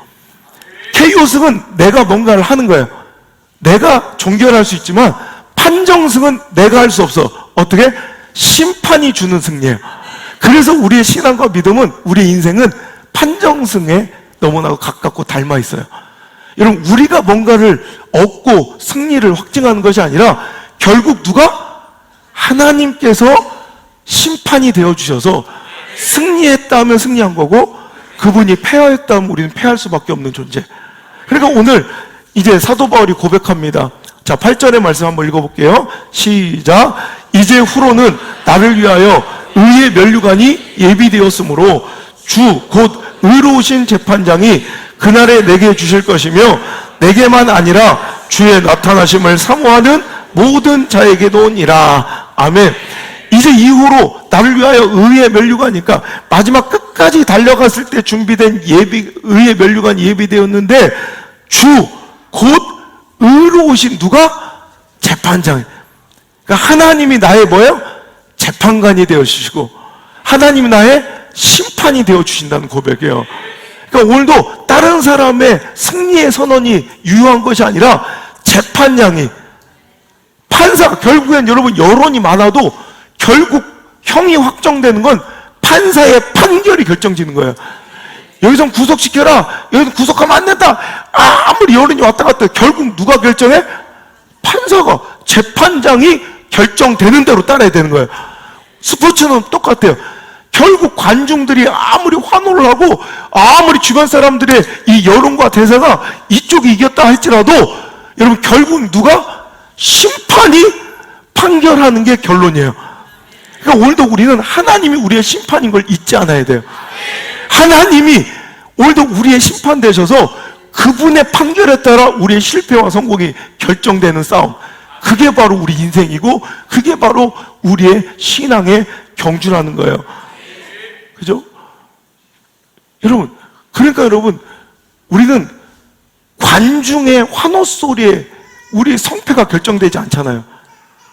KO승은 내가 뭔가를 하는 거예요. 내가 종결할 수 있지만 판정승은 내가 할 수 없어. 어떻게? 심판이 주는 승리예요. 그래서 우리의 신앙과 믿음은, 우리의 인생은 판정승에 너무나 가깝고 닮아 있어요. 여러분 우리가 뭔가를 얻고 승리를 확증하는 것이 아니라 결국 누가? 하나님께서 심판이 되어주셔서 승리했다면 승리한 거고 그분이 패하였다면 우리는 패할 수밖에 없는 존재. 그러니까 오늘 이제 사도 바울이 고백합니다. 자, 8절의 말씀 한번 읽어볼게요. 시작. 이제 후로는 나를 위하여 의의 면류관이 예비되었으므로 주 곧 의로우신 재판장이 그날에 내게 주실 것이며 내게만 아니라 주의 나타나심을 사모하는 모든 자에게도니라. 아멘. 이제 이후로 나를 위하여 의의 면류관이니까 마지막 끝까지 달려갔을 때 준비된 의의 면류관이 예비되었는데 주 곧 의로우신 누가? 재판장. 그러니까 하나님이 나의 뭐예요? 재판관이 되어주시고 하나님이 나의 심판이 되어주신다는 고백이에요. 그러니까 오늘도 다른 사람의 승리의 선언이 유효한 것이 아니라 재판장이, 판사가, 결국엔 여러분 여론이 많아도 결국 형이 확정되는 건 판사의 판결이 결정지는 거예요. 여기선 구속시켜라, 여기서 구속하면 안 된다, 아무리 여론이 왔다 갔다 해도 결국 누가 결정해? 판사가, 재판장이 결정되는 대로 따라야 되는 거예요. 스포츠는 똑같아요. 결국 관중들이 아무리 환호를 하고 아무리 주변 사람들의 이 여론과 대사가 이쪽이 이겼다 할지라도 여러분 결국 누가? 심판이 판결하는 게 결론이에요. 그러니까 오늘도 우리는 하나님이 우리의 심판인 걸 잊지 않아야 돼요. 하나님이 오늘도 우리의 심판 되셔서 그분의 판결에 따라 우리의 실패와 성공이 결정되는 싸움. 그게 바로 우리 인생이고 그게 바로 우리의 신앙의 경주라는 거예요. 그죠? 여러분, 그러니까 여러분, 우리는 관중의 환호 소리에 우리의 성패가 결정되지 않잖아요.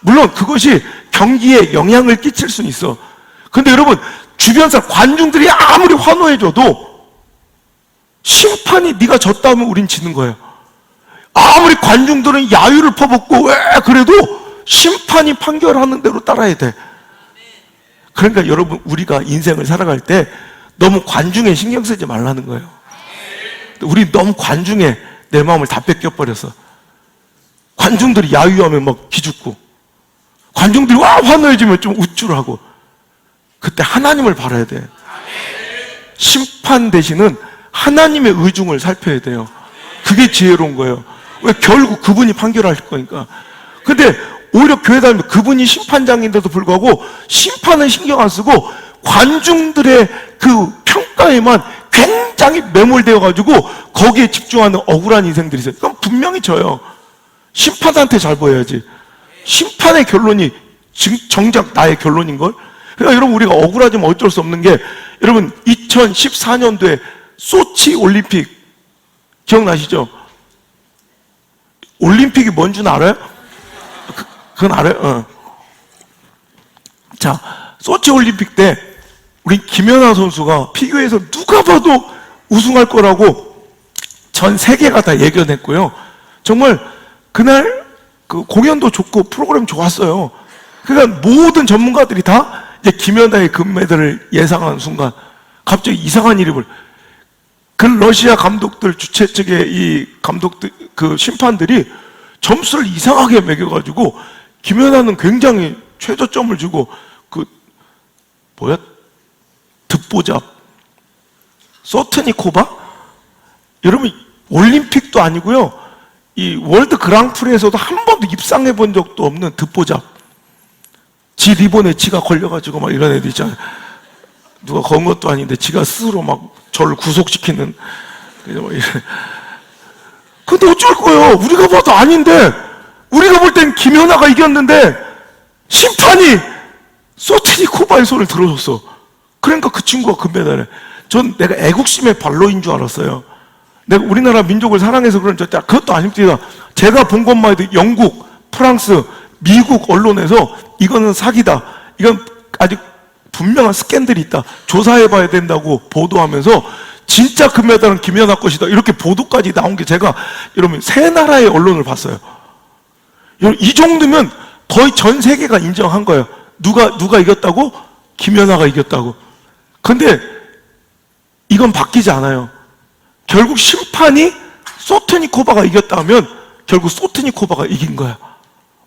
물론 그것이 경기에 영향을 끼칠 수는 있어. 근데 여러분, 주변 사람, 관중들이 아무리 환호해줘도 심판이 네가 졌다 하면 우린 지는 거예요. 아무리 관중들은 야유를 퍼붓고 왜 그래도 심판이 판결하는 대로 따라야 돼. 그러니까 여러분 우리가 인생을 살아갈 때 너무 관중에 신경 쓰지 말라는 거예요. 우리 너무 관중에 내 마음을 다 뺏겨버려서 관중들이 야유하면 막 기죽고 관중들이 와 환호해주면 좀 우쭐하고 그때 하나님을 바라야 돼. 심판 대신은 하나님의 의중을 살펴야 돼요. 그게 지혜로운 거예요. 왜? 결국 그분이 판결할 거니까. 근데 오히려 교회 다니면 그분이 심판장인데도 불구하고 심판은 신경 안 쓰고 관중들의 그 평가에만 굉장히 매몰되어 가지고 거기에 집중하는 억울한 인생들이 있어요. 그럼 분명히 져요. 심판한테 잘 보여야지. 심판의 결론이 정작 나의 결론인걸. 그러니까 여러분 우리가 억울하지만 어쩔 수 없는 게 여러분 2014년도에 소치 올림픽 기억나시죠? 올림픽이 뭔 줄 알아요? 그건 알아요? 자, 소치 올림픽 때 우리 김연아 선수가 피겨에서 누가 봐도 우승할 거라고 전 세계가 다 예견했고요. 정말 그날 그 공연도 좋고 프로그램 좋았어요. 그러니까 모든 전문가들이 다 이제 김연아의 금메달을 예상하는 순간 갑자기 이상한 일이 벌어요. 그 러시아 감독들 주최 측의 이 감독들, 그 심판들이 점수를 이상하게 매겨가지고 김연아는 굉장히 최저점을 주고 듣보잡 소트니코바? 여러분 올림픽도 아니고요, 이 월드 그랑프리에서도 한 번도 입상해 본 적도 없는 듣보잡, 지 리본에 지가 걸려가지고 막 이런 애들 있잖아요. 누가 건 것도 아닌데 지가 스스로 막 저를 구속시키는. 근데 어쩔 거예요? 우리가 봐도 아닌데, 우리가 볼 땐 김연아가 이겼는데 심판이 소트니코바의 손을 들어줬어. 그러니까 그 친구가 금메달에. 전 내가 애국심의 발로인 줄 알았어요. 내가 우리나라 민족을 사랑해서 그런지 그것도 아닙니다. 제가 본 것만 해도 영국, 프랑스, 미국 언론에서 이거는 사기다, 이건 아직 분명한 스캔들이 있다, 조사해봐야 된다고 보도하면서 진짜 금메달은 김연아 것이다, 이렇게 보도까지 나온 게 제가 여러분 세 나라의 언론을 봤어요. 여러분, 이 정도면 거의 전 세계가 인정한 거예요. 누가 이겼다고? 김연아가 이겼다고. 근데 이건 바뀌지 않아요. 결국 심판이 소트니코바가 이겼다면 결국 소트니코바가 이긴 거야.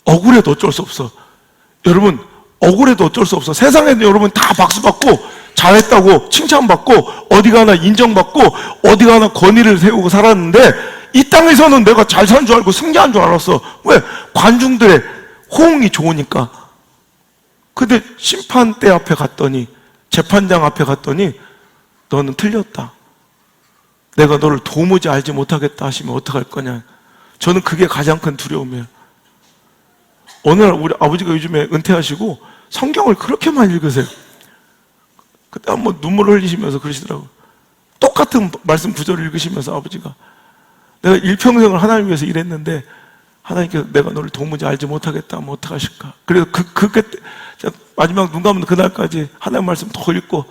억울해도 어쩔 수 없어. 여러분, 억울해도 어쩔 수 없어. 세상에는 여러분 다 박수 받고 잘했다고 칭찬받고 어디 가나 인정받고 어디 가나 권위를 세우고 살았는데, 이 땅에서는 내가 잘 산 줄 알고 승리한 줄 알았어. 왜? 관중들의 호응이 좋으니까. 근데 심판대 앞에 갔더니, 재판장 앞에 갔더니 너는 틀렸다, 내가 너를 도무지 알지 못하겠다 하시면 어떡할 거냐. 저는 그게 가장 큰 두려움이에요. 어느 날 우리 아버지가 요즘에 은퇴하시고 성경을 그렇게 많이 읽으세요. 그때 한번 눈물을 흘리시면서 그러시더라고요. 똑같은 말씀 구절을 읽으시면서 아버지가, 내가 일평생을 하나님 위해서 일했는데 하나님께서 내가 너를 도무지 알지 못하겠다 하면 어떡하실까. 그래서 그때 마지막 눈 감은 그날까지 하나님 말씀 더 읽고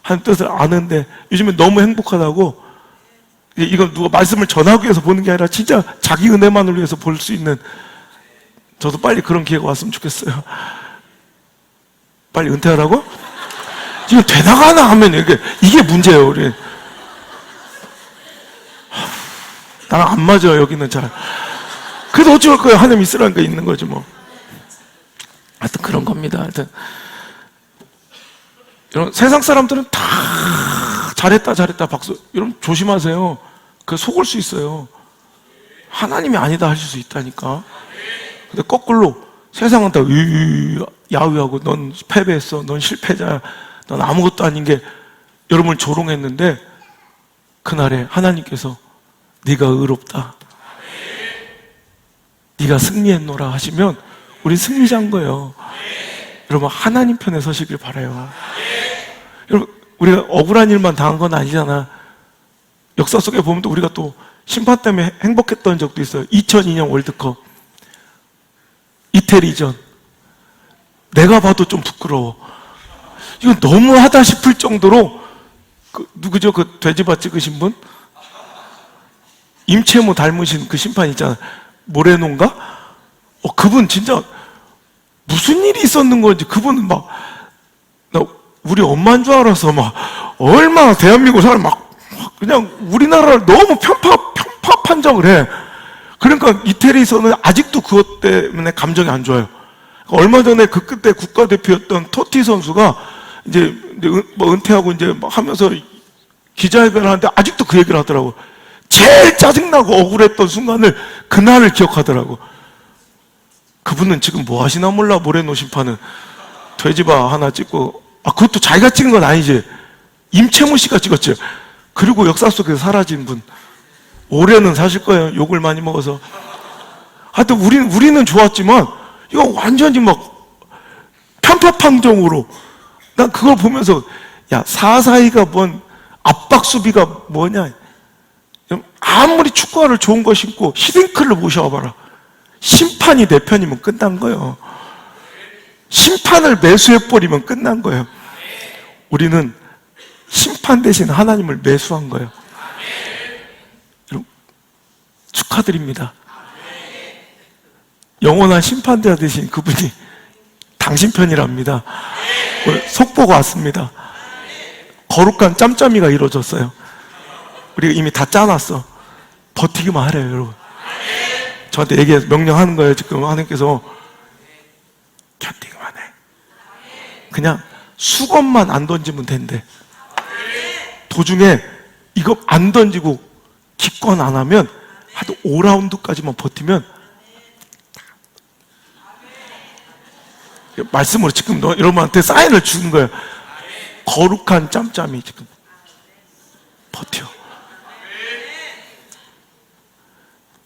하나님 뜻을 아는데 요즘에 너무 행복하다고. 이건 누가 말씀을 전하기 위해서 보는 게 아니라 진짜 자기 은혜만을 위해서 볼 수 있는, 저도 빨리 그런 기회가 왔으면 좋겠어요. 빨리 은퇴하라고? 지금 되나가나 하면 이게 문제예요. 우리 나랑 안 맞아요. 여기는 잘. 그래도 어찌할 거예요? 하나님 있으라니까 있는 거지 뭐. 하여튼 그런 겁니다. 하여튼 여러분, 세상 사람들은 다 잘했다 박수. 여러분 조심하세요. 그 속을 수 있어요. 하나님이 아니다 하실 수 있다니까. 근데 거꾸로 세상은 다 야유하고 넌 패배했어, 넌 실패자야, 넌 아무것도 아닌 게 여러분을 조롱했는데, 그날에 하나님께서 네가 의롭다, 네가 승리했노라 하시면 우리 승리자인 거예요. 여러분, 하나님 편에 서시길 바라요. 여러분, 우리가 억울한 일만 당한 건 아니잖아. 역사 속에 보면 또 우리가 또 심판 때문에 행복했던 적도 있어요. 2002년 월드컵 이태리전, 내가 봐도 좀 부끄러워. 이거 너무하다 싶을 정도로 누구죠? 그 돼지밭 찍으신 분? 임채무 닮으신 그 심판 있잖아, 모레노인가? 그분 진짜 무슨 일이 있었는 건지, 그분은 막 나 우리 엄마인 줄 알아서 막 얼마나 대한민국 사람 막 그냥 우리나라를 너무 편파 판정을 해. 그러니까 이태리에서는 아직도 그것 때문에 감정이 안 좋아요. 얼마 전에 그때 국가대표였던 토티 선수가 이제 뭐 은퇴하고 이제 막 하면서 기자회견을 하는데 아직도 그 얘기를 하더라고. 제일 짜증나고 억울했던 순간을, 그날을 기억하더라고. 그분은 지금 뭐 하시나 몰라. 모레노 심판은 돼지바 하나 찍고, 그것도 자기가 찍은 건 아니지. 임채무 씨가 찍었지. 그리고 역사 속에서 사라진 분. 올해는 사실 거예요. 욕을 많이 먹어서. 하여튼 우리는 좋았지만 이거 완전히 막 편파 판정으로. 난 그걸 보면서, 야, 4-4-2가 뭔 압박 수비가 뭐냐. 아무리 축구화를 좋은 거 신고 히딩크를 모셔와봐라. 심판이 내 편이면 끝난 거예요. 심판을 매수해버리면 끝난 거예요. 우리는 심판 대신 하나님을 매수한 거예요. 여러분, 축하드립니다. 영원한 심판자 되신 그분이 당신 편이랍니다. 오늘 속보가 왔습니다. 거룩한 짬짬이가 이루어졌어요. 우리가 이미 다 짜놨어. 버티기만 하래요, 여러분. 저한테 명령하는 거예요. 지금 하나님께서 견디기만 해. 그냥 수건만 안 던지면 된대. 도중에 이거 안 던지고 기권 안 하면 한 5라운드까지만 버티면, 말씀으로 지금 여러분한테 사인을 주는 거예요. 거룩한 짬짬이 지금 버텨.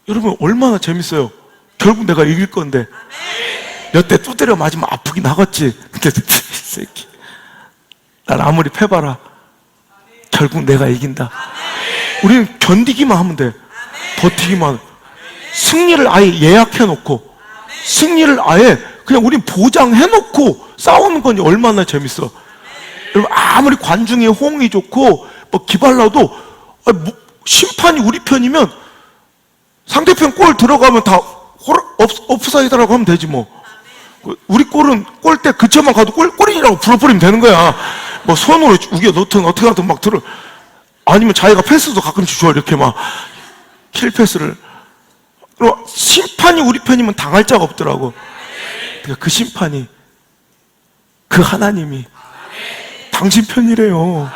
여러분 얼마나 재밌어요. 결국 내가 이길 건데 몇 대 두드려 맞으면 아프긴 하겠지. 근데 이 새끼, 난 아무리 패봐라 결국 내가 이긴다. 우리는 견디기만 하면 돼. 버티기만. 승리를 아예 예약해놓고, 승리를 아예 그냥 우린 보장해놓고 싸우는 건 얼마나 재밌어. 여러분 아무리 관중의 호응이 좋고 뭐 기발라도 심판이 우리 편이면 상대편 골 들어가면 다 옵사이드라고 하면 되지 뭐. 우리 골은 골대 그쳐만 가도 골이라고 불어버리면 되는 거야. 뭐 손으로 우겨 넣든 어떻게 하든 막 들어. 아니면 자기가 패스도 가끔씩 줘. 이렇게 막 킬 패스를. 심판이 우리 편이면 당할 자가 없더라고. 그러니까 그 심판이, 그 하나님이 당신 편이래요.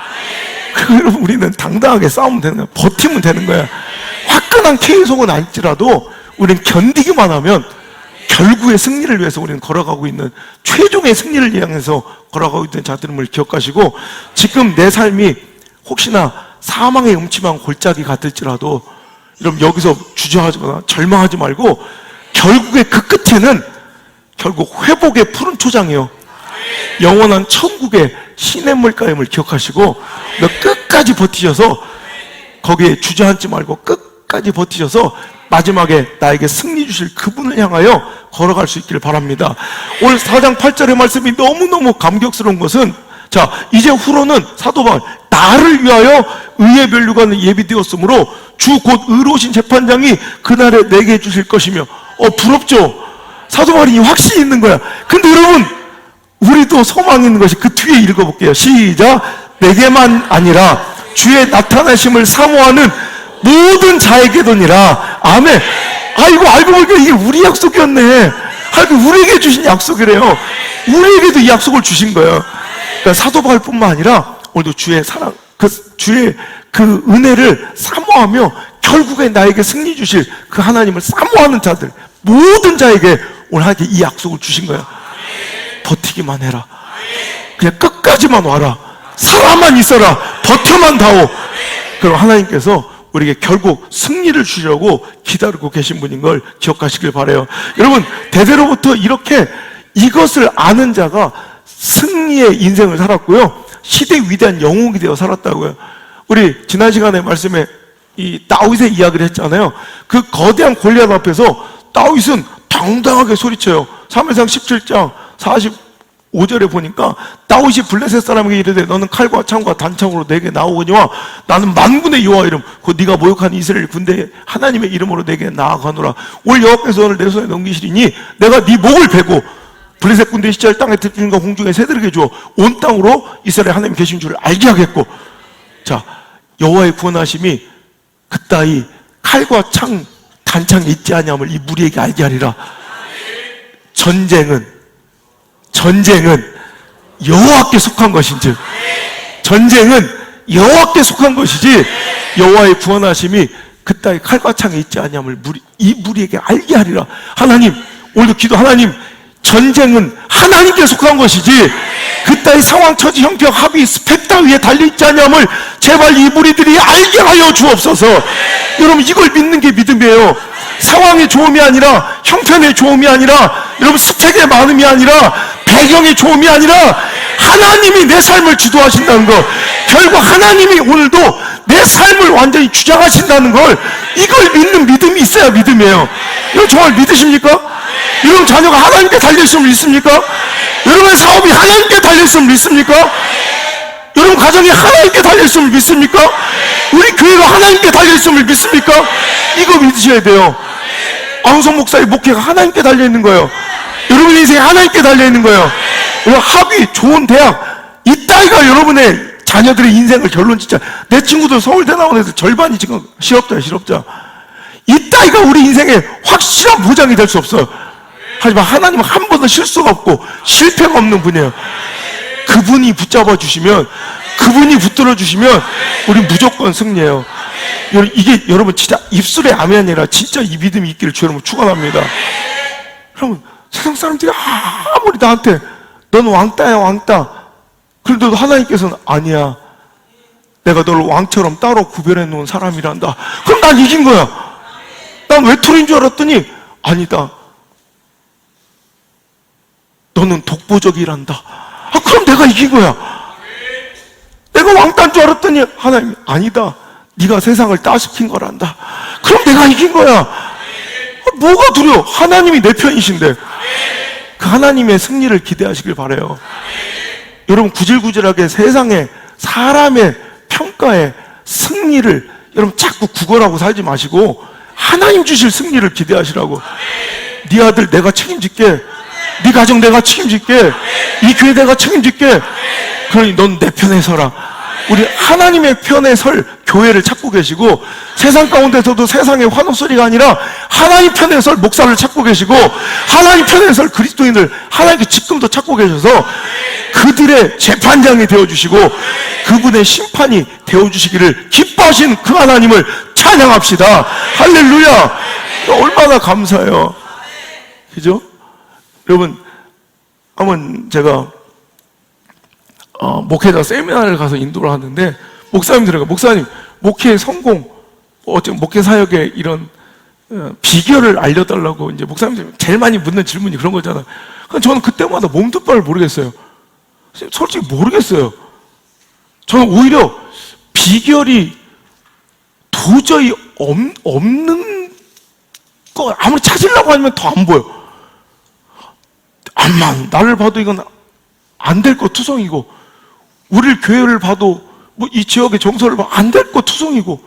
그럼 우리는 당당하게 싸우면 되는 거야. 버티면 되는 거야. 화끈한 K송은 아닐지라도 우리는 견디기만 하면 결국의 승리를 위해서 우리는 걸어가고 있는, 최종의 승리를 향해서 걸어가고 있는 자들임을 기억하시고, 지금 내 삶이 혹시나 사망의 음침한 골짜기 같을지라도 여러분 여기서 주저하거나 절망하지 말고, 결국의 그 끝에는 결국 회복의 푸른 초장이요, 영원한 천국의 시냇물가임을 기억하시고, 끝까지 버티셔서 거기에 주저앉지 말고 끝까지 버티셔서 마지막에 나에게 승리 주실 그분을 향하여 걸어갈 수 있기를 바랍니다. 오늘 4장 8절의 말씀이 너무너무 감격스러운 것은, 자, 이제 후로는 사도 바울, 나를 위하여 의의 면류관을 예비되었으므로 주 곧 의로우신 재판장이 그날에 내게 주실 것이며. 부럽죠? 사도 바울이 확신이 있는 거야. 근데 여러분, 우리도 소망이 있는 것이 그 뒤에 읽어볼게요. 시작. 내게만 아니라 주의 나타나심을 사모하는 모든 자에게도니라. 아멘. 이거 알고 보니까 이게 우리 약속이었네. 우리에게 주신 약속이래요. 우리에게도 이 약속을 주신 거예요. 그러니까 사도 바울뿐만 아니라 오늘도 주의 사랑, 주의 그 은혜를 사모하며 결국에 나에게 승리 주실 그 하나님을 사모하는 자들, 모든 자에게 오늘 하나님께 이 약속을 주신 거예요. 버티기만 해라. 그냥 끝까지만 와라. 살아만 있어라. 버텨만 다오. 그럼 하나님께서 우리에게 결국 승리를 주려고 기다리고 계신 분인 걸 기억하시길 바라요. 여러분, 대대로부터 이렇게 이것을 아는 자가 승리의 인생을 살았고요, 시대 위대한 영웅이 되어 살았다고요. 우리 지난 시간에 말씀에 이 다윗의 이야기를 했잖아요. 그 거대한 골리앗 앞에서 다윗은 당당하게 소리쳐요. 사무엘상 17장 45절에 보니까 다윗이 블레셋 사람에게 이르되 너는 칼과 창과 단창으로 내게 나오거니와 나는 만군의 여호와 이름 곧 네가 모욕한 이스라엘 군대 하나님의 이름으로 내게 나아가노라. 올 여호와께서 너를 내 손에 넘기시리니 내가 네 목을 베고 블레셋 군대 시절 땅의 들짐과 공중의 새들에게 주어 온 땅으로 이스라엘 하나님 계신 줄을 알게 하겠고. 자, 여호와의 구원하심이 그따위 칼과 창 단창이 있지 아니함을 이 무리에게 알게 하리라. 전쟁은 여호와께 속한 것인즉, 전쟁은 여호와께 속한 것이지 여호와의 구원하심이 그따위 칼과 창이 있지 아니함을 이 무리에게 알게 하리라. 하나님, 오늘도 기도, 하나님, 전쟁은 하나님께 속한 것이지 그따위 상황, 처지, 형편, 합의, 스펙 따위에 달려있지 않냐함을 제발 이 무리들이 알게 하여 주옵소서. 여러분, 이걸 믿는 게 믿음이에요. 상황의 좋음이 아니라, 형편의 좋음이 아니라, 여러분 스펙의 많음이 아니라, 배경의 좋음이 아니라 하나님이 내 삶을 주도하신다는 거, 결국 하나님이 오늘도 내 삶을 완전히 주장하신다는 걸, 이걸 믿는 믿음이 있어야 믿음이에요. 이거 정말 믿으십니까? 여러분 자녀가 하나님께 달려있음을 믿습니까? 여러분의 사업이 하나님께 달려있음을 믿습니까? 여러분 가정이 하나님께 달려있음을 믿습니까? 우리 교회가 하나님께 달려있음을 믿습니까? 이거 믿으셔야 돼요. 안성 목사의 목회가 하나님께 달려있는 거예요. 여러분의 인생이 하나님께 달려있는 거예요. 여러분, 합의, 좋은 대학, 이따위가 여러분의 자녀들의 인생을 결론 진짜 내 친구들 서울대 나온 애들 절반이 지금 실업자야, 실업자. 이따위가 우리 인생에 확실한 보장이 될 수 없어요. 하지만 하나님은 한 번도 실수가 없고 실패가 없는 분이에요. 그분이 붙잡아 주시면, 그분이 붙들어 주시면 우리 무조건 승리해요. 이게 여러분 진짜 입술의 아멘이 아니라 진짜 이 믿음이 있기를 주 여러분 축원합니다. 여러분 세상 사람들이 아무리 나한테 넌 왕따야 왕따, 그런데도 하나님께서는 아니야, 내가 너를 왕처럼 따로 구별해 놓은 사람이란다. 그럼 난 이긴 거야. 난 외톨이인 줄 알았더니 아니다, 너는 독보적이란다. 그럼 내가 이긴 거야. 내가 왕따인 줄 알았더니 하나님이 아니다, 네가 세상을 따시킨 거란다. 그럼 내가 이긴 거야. 뭐가 두려워? 하나님이 내 편이신데. 그 하나님의 승리를 기대하시길 바라요. 여러분 구질구질하게 세상에 사람의 평가에 승리를 여러분 자꾸 구걸하고 살지 마시고 하나님 주실 승리를 기대하시라고. 네 아들 내가 책임질게, 네 가정 내가 책임질게, 이 교회 내가 책임질게. 그러니 넌 내 편에 서라. 우리 하나님의 편에 설 교회를 찾고 계시고, 세상 가운데서도 세상의 환호소리가 아니라 하나님 편에 설 목사를 찾고 계시고, 하나님 편에 설 그리스도인을 하나님께 지금도 찾고 계셔서 그들의 재판장이 되어주시고 그분의 심판이 되어주시기를 기뻐하신 그 하나님을 찬양합시다. 할렐루야. 얼마나 감사해요. 그죠? 여러분, 한번 제가 목회자 세미나를 가서 인도를 하는데 목사님들에게, 목사님 목회 성공, 어쨌든 목회 사역의 이런 비결을 알려달라고 이제 목사님들이 제일 많이 묻는 질문이 그런 거잖아요. 저는 그때마다 몸도 바를 모르겠어요. 솔직히 모르겠어요. 저는 오히려 비결이 도저히 없는 거, 아무리 찾으려고 하면 더 안 보여. 암만 나를 봐도 이건 안 될 거 투성이고, 우리 교회를 봐도 뭐 이 지역의 정서를 봐도 안 될 거 투성이고,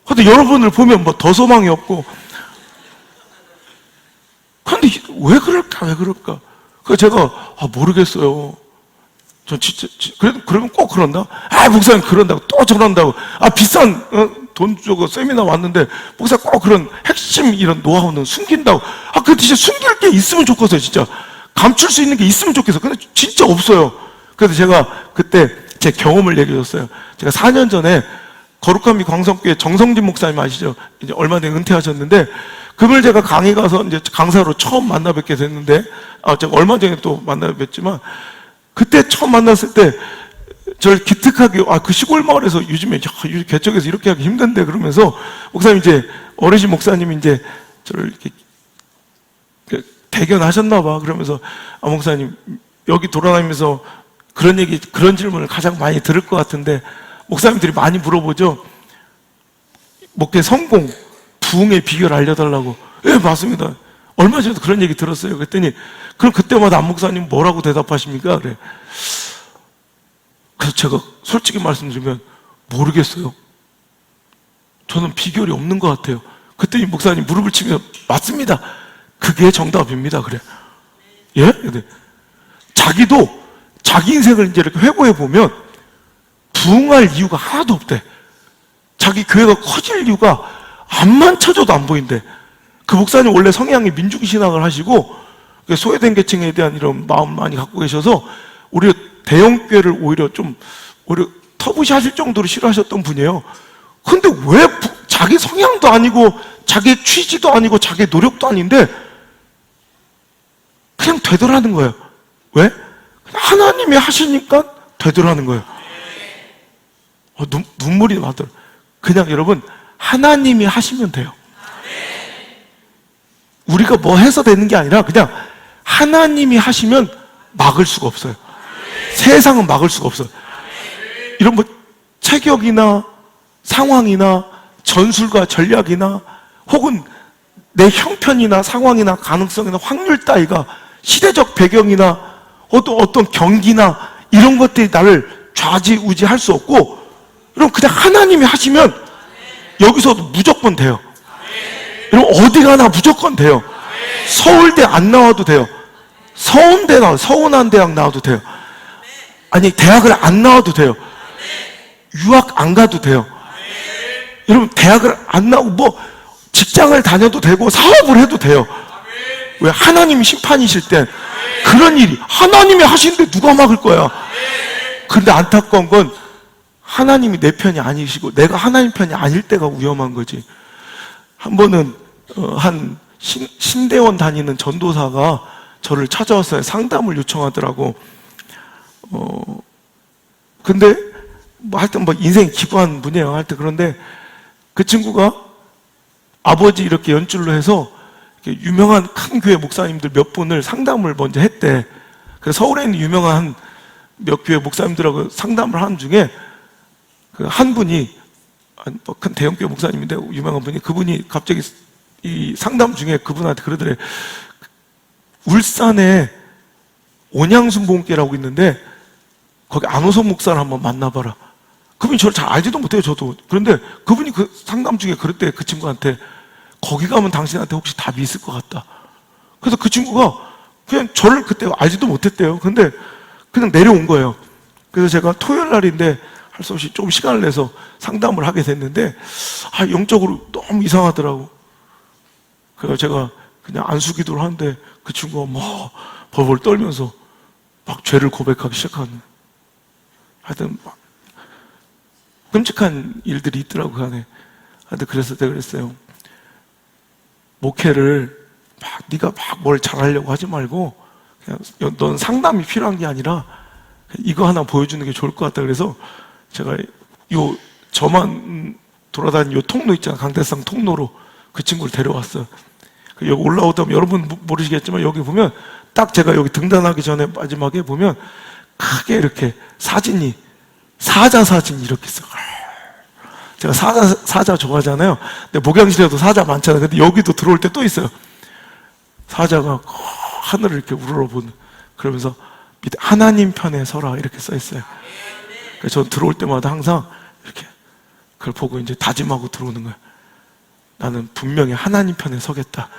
근데 여러분을 보면 뭐 더 소망이 없고. 그런데 왜 그럴까, 왜 그럴까? 그래서 제가 모르겠어요. 전 진짜 그래도 그러면 꼭 그런다. 목사님 그런다고 또 저런다고. 비싼 돈 주고 세미나 왔는데 목사 꼭 그런 핵심 이런 노하우는 숨긴다고. 근데 진짜 숨길 게 있으면 좋겠어요. 진짜 감출 수 있는 게 있으면 좋겠어. 근데 진짜 없어요. 그래서 제가 그때 제 경험을 얘기해줬어요. 제가 4년 전에 거룩함이 광성교회 정성진 목사님 아시죠? 이제 얼마 전에 은퇴하셨는데, 그분을 제가 강의 가서 이제 강사로 처음 만나 뵙게 됐는데, 제가 얼마 전에 또 만나 뵙지만, 그때 처음 만났을 때, 저를 기특하게, 그 시골 마을에서 요즘에 개척해서 이렇게 하기 힘든데, 그러면서, 목사님 이제, 어르신 목사님이 이제, 저를 이렇게, 대견하셨나봐. 그러면서, 목사님, 여기 돌아다니면서 그런 얘기, 그런 질문을 가장 많이 들을 것 같은데, 목사님들이 많이 물어보죠. 목회 성공, 부흥의 비결 알려달라고. 예, 맞습니다. 얼마 전에도 그런 얘기 들었어요. 그랬더니, 그럼 그때마다 안 목사님 뭐라고 대답하십니까? 그래. 그래서 제가 솔직히 말씀드리면, 모르겠어요. 저는 비결이 없는 것 같아요. 그랬더니 목사님 무릎을 치며, 맞습니다. 그게 정답입니다. 그래. 예? 네. 자기도 자기 인생을 이제 이렇게 회고해 보면, 부흥할 이유가 하나도 없대. 자기 교회가 커질 이유가 앞만 쳐줘도 안 보인대. 그 목사님 원래 성향이 민중신앙을 하시고 소외된 계층에 대한 이런 마음 많이 갖고 계셔서 오히려 대형교회를 오히려 터부시하실 정도로 싫어하셨던 분이에요. 근데 왜 자기 성향도 아니고 자기 취지도 아니고 자기 노력도 아닌데 그냥 되더라는 거예요. 왜? 하나님이 하시니까 되더라는 거예요. 눈물이 나더라. 그냥 여러분, 하나님이 하시면 돼요. 우리가 뭐 해서 되는 게 아니라 그냥 하나님이 하시면 막을 수가 없어요. 세상은 막을 수가 없어요. 이런 뭐 체격이나 상황이나 전술과 전략이나 혹은 내 형편이나 상황이나 가능성이나 확률 따위가 시대적 배경이나 어떤 경기나 이런 것들이 나를 좌지우지할 수 없고, 여러분 그냥 하나님이 하시면 여기서도 무조건 돼요. 여러분 어디 가나 무조건 돼요. 서울대 안 나와도 돼요. 서운대 나와도, 서운한 대학 나와도 돼요. 아니, 대학을 안 나와도 돼요. 유학 안 가도 돼요. 여러분, 대학을 안 나오고 뭐 직장을 다녀도 되고 사업을 해도 돼요. 왜? 하나님이 심판이실 땐 그런 일이 하나님이 하시는데 누가 막을 거야. 근데 안타까운 건 하나님이 내 편이 아니시고 내가 하나님 편이 아닐 때가 위험한 거지. 한 번은 한 신대원 다니는 전도사가 저를 찾아왔어요. 상담을 요청하더라고. 근데 뭐 하여튼 뭐 인생이 기부한 분이에요. 하여튼 그런데 그 친구가 아버지 이렇게 연줄로 해서 이렇게 유명한 큰 교회 목사님들 몇 분을 상담을 먼저 했대. 그래서 서울에 있는 유명한 몇 교회 목사님들하고 상담을 하는 중에 그 한 분이 큰 대형 교회 목사님인데 유명한 분이 그분이 갑자기 이 상담 중에 그분한테 그러더래. 울산에 온양순복음교회라고 있는데 거기 안호섭 목사를 한번 만나봐라. 그분이 저를 잘 알지도 못해요, 저도. 그런데 그분이 그 상담 중에 그랬대, 그 친구한테. 거기 가면 당신한테 혹시 답이 있을 것 같다. 그래서 그 친구가 그냥 저를 그때 알지도 못했대요. 근데 그냥 내려온 거예요. 그래서 제가 토요일 날인데 할 수 없이 좀 시간을 내서 상담을 하게 됐는데, 영적으로 너무 이상하더라고. 그래서 제가 그냥 안수기도를 하는데 그 친구가 막 벌벌 떨면서 막 죄를 고백하기 시작하는. 하여튼 막 끔찍한 일들이 있더라고, 그 안에. 하여튼 그래서 내가 그랬어요. 목회를 막 네가 막 뭘 잘하려고 하지 말고 그냥 넌 상담이 필요한 게 아니라 이거 하나 보여주는 게 좋을 것 같다. 그래서 제가 저만 돌아다니는 요 통로 있잖아, 강대상 통로로 그 친구를 데려왔어요. 여기 올라오다 보면 여러분 모르시겠지만 여기 보면 딱 제가 여기 등단하기 전에 마지막에 보면 크게 이렇게 사진이 사자 사진이 이렇게 있어요. 제가 사자 좋아하잖아요. 근데 목양실에도 사자 많잖아요. 근데 여기도 들어올 때 또 있어요. 사자가 하늘을 이렇게 우러러보는, 그러면서 밑에 하나님 편에 서라 이렇게 써 있어요. 그래서 저 들어올 때마다 항상 이렇게 그걸 보고 이제 다짐하고 들어오는 거예요. 나는 분명히 하나님 편에 서겠다.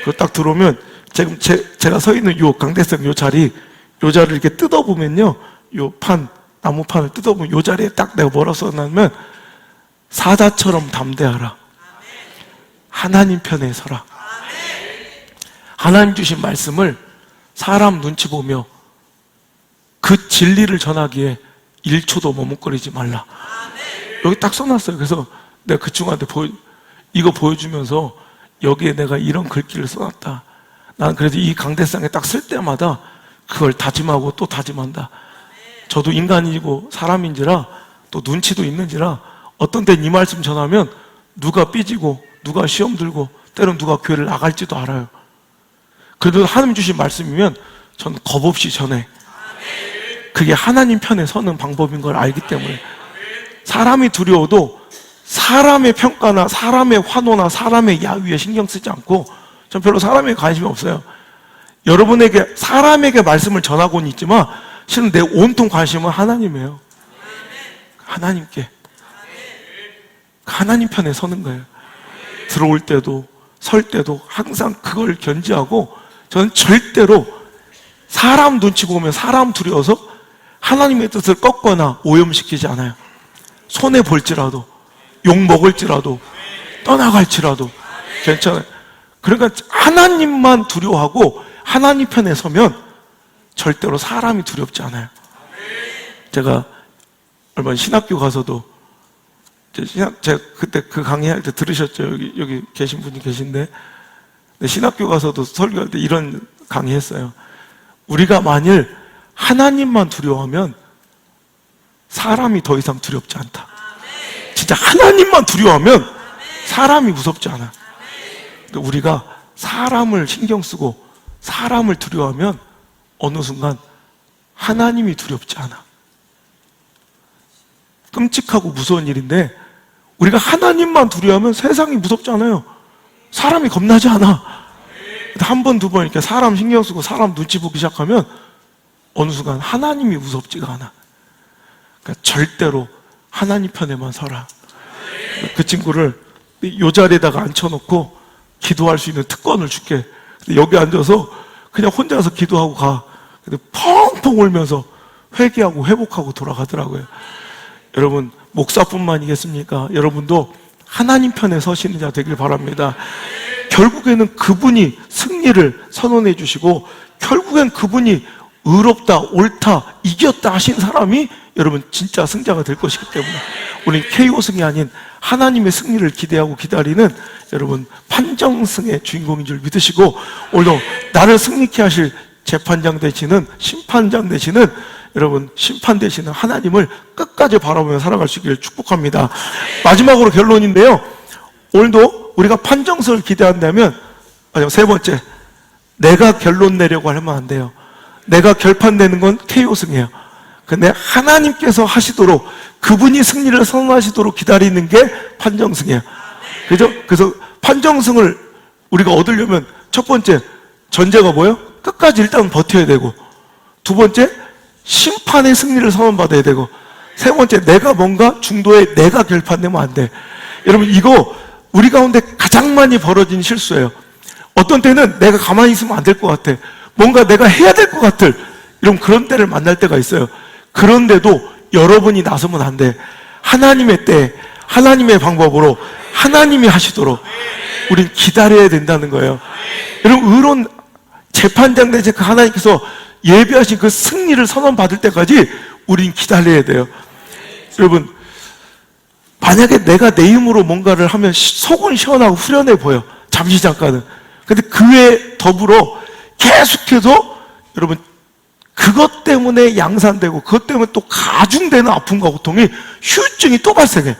그리고 딱 들어오면 지금 제가 서 있는 요 강대상 요 자리를 이렇게 뜯어보면요, 요 나무판을 뜯어보면 요 자리에 딱 내가 뭐라 써놨냐면 사자처럼 담대하라. 하나님 편에 서라. 하나님 주신 말씀을 사람 눈치 보며 그 진리를 전하기에 1초도 머뭇거리지 말라. 여기 딱 써놨어요. 그래서 내가 그 친구한테 이거 보여주면서 여기에 내가 이런 글귀를 써놨다. 나는 그래서 이 강대상에 딱 쓸 때마다 그걸 다짐하고 또 다짐한다. 저도 인간이고 사람인지라 또 눈치도 있는지라 어떤 때는 이 말씀 전하면 누가 삐지고 누가 시험 들고 때로는 누가 교회를 나갈지도 알아요. 그래도 하나님 주신 말씀이면 저는 겁없이 전해. 그게 하나님 편에 서는 방법인 걸 알기 때문에. 사람이 두려워도 사람의 평가나 사람의 환호나 사람의 야유에 신경 쓰지 않고, 전 별로 사람에 관심이 없어요. 여러분에게 사람에게 말씀을 전하고는 있지만 실은 내 온통 관심은 하나님이에요. 하나님께. 하나님 편에 서는 거예요. 들어올 때도 설 때도 항상 그걸 견지하고, 저는 절대로 사람 눈치 보면 사람 두려워서 하나님의 뜻을 꺾거나 오염시키지 않아요. 손해 볼지라도, 욕 먹을지라도, 떠나갈지라도 괜찮아요. 그러니까 하나님만 두려워하고 하나님 편에 서면 절대로 사람이 두렵지 않아요. 제가 얼마 전 신학교 가서도, 제가 그때 그 강의할 때 들으셨죠? 여기 계신 분이 계신데, 신학교 가서도 설교할 때 이런 강의했어요. 우리가 만일 하나님만 두려워하면 사람이 더 이상 두렵지 않다. 진짜 하나님만 두려워하면 사람이 무섭지 않아. 우리가 사람을 신경 쓰고 사람을 두려워하면 어느 순간 하나님이 두렵지 않아. 끔찍하고 무서운 일인데, 우리가 하나님만 두려워하면 세상이 무섭지 않아요. 사람이 겁나지 않아. 한 번, 두 번 이렇게 사람 신경 쓰고 사람 눈치 보기 시작하면 어느 순간 하나님이 무섭지가 않아. 그러니까 절대로 하나님 편에만 서라. 그 친구를 이 자리에다가 앉혀놓고 기도할 수 있는 특권을 줄게. 근데 여기 앉아서 그냥 혼자서 기도하고 가. 근데 펑펑 울면서 회개하고 회복하고 돌아가더라고요. 여러분, 목사뿐만이겠습니까? 여러분도 하나님 편에 서시는 자 되길 바랍니다. 결국에는 그분이 승리를 선언해 주시고, 결국엔 그분이 의롭다, 옳다, 이겼다 하신 사람이 여러분 진짜 승자가 될 것이기 때문에 우리는 KO승이 아닌 하나님의 승리를 기대하고 기다리는 여러분 판정승의 주인공인 줄 믿으시고, 오늘도 나를 승리케 하실 재판장 되시는, 심판장 되시는 여러분 심판 되시는 하나님을 끝까지 바라보며 살아갈 수 있기를 축복합니다. 마지막으로 결론인데요, 오늘도 우리가 판정승을 기대한다면, 세 번째, 내가 결론 내려고 하면 안 돼요. 내가 결판내는 건 KO승이에요. 근데 하나님께서 하시도록, 그분이 승리를 선언하시도록 기다리는 게 판정승이에요. 그죠? 그래서 판정승을 우리가 얻으려면 첫 번째 전제가 뭐예요? 끝까지 일단 버텨야 되고, 두 번째 심판의 승리를 선언받아야 되고, 세 번째 내가 뭔가 중도에 내가 결판내면 안 돼. 여러분, 이거 우리 가운데 가장 많이 벌어진 실수예요. 어떤 때는 내가 가만히 있으면 안 될 것 같아, 뭔가 내가 해야 될 것 같을 이런 그런 때를 만날 때가 있어요. 그런데도 여러분이 나서면 안 돼. 하나님의 때, 하나님의 방법으로 하나님이 하시도록 우린 기다려야 된다는 거예요. 여러분, 의로운 재판장 되신 그 하나님께서 예비하신 그 승리를 선언받을 때까지 우린 기다려야 돼요. 여러분, 만약에 내가 내 힘으로 뭔가를 하면 속은 시원하고 후련해 보여, 잠시 잠깐은. 근데 그 외에 더불어 계속해서 여러분 그것 때문에 양산되고, 그것 때문에 또 가중되는 아픔과 고통이, 후유증이 또 발생해.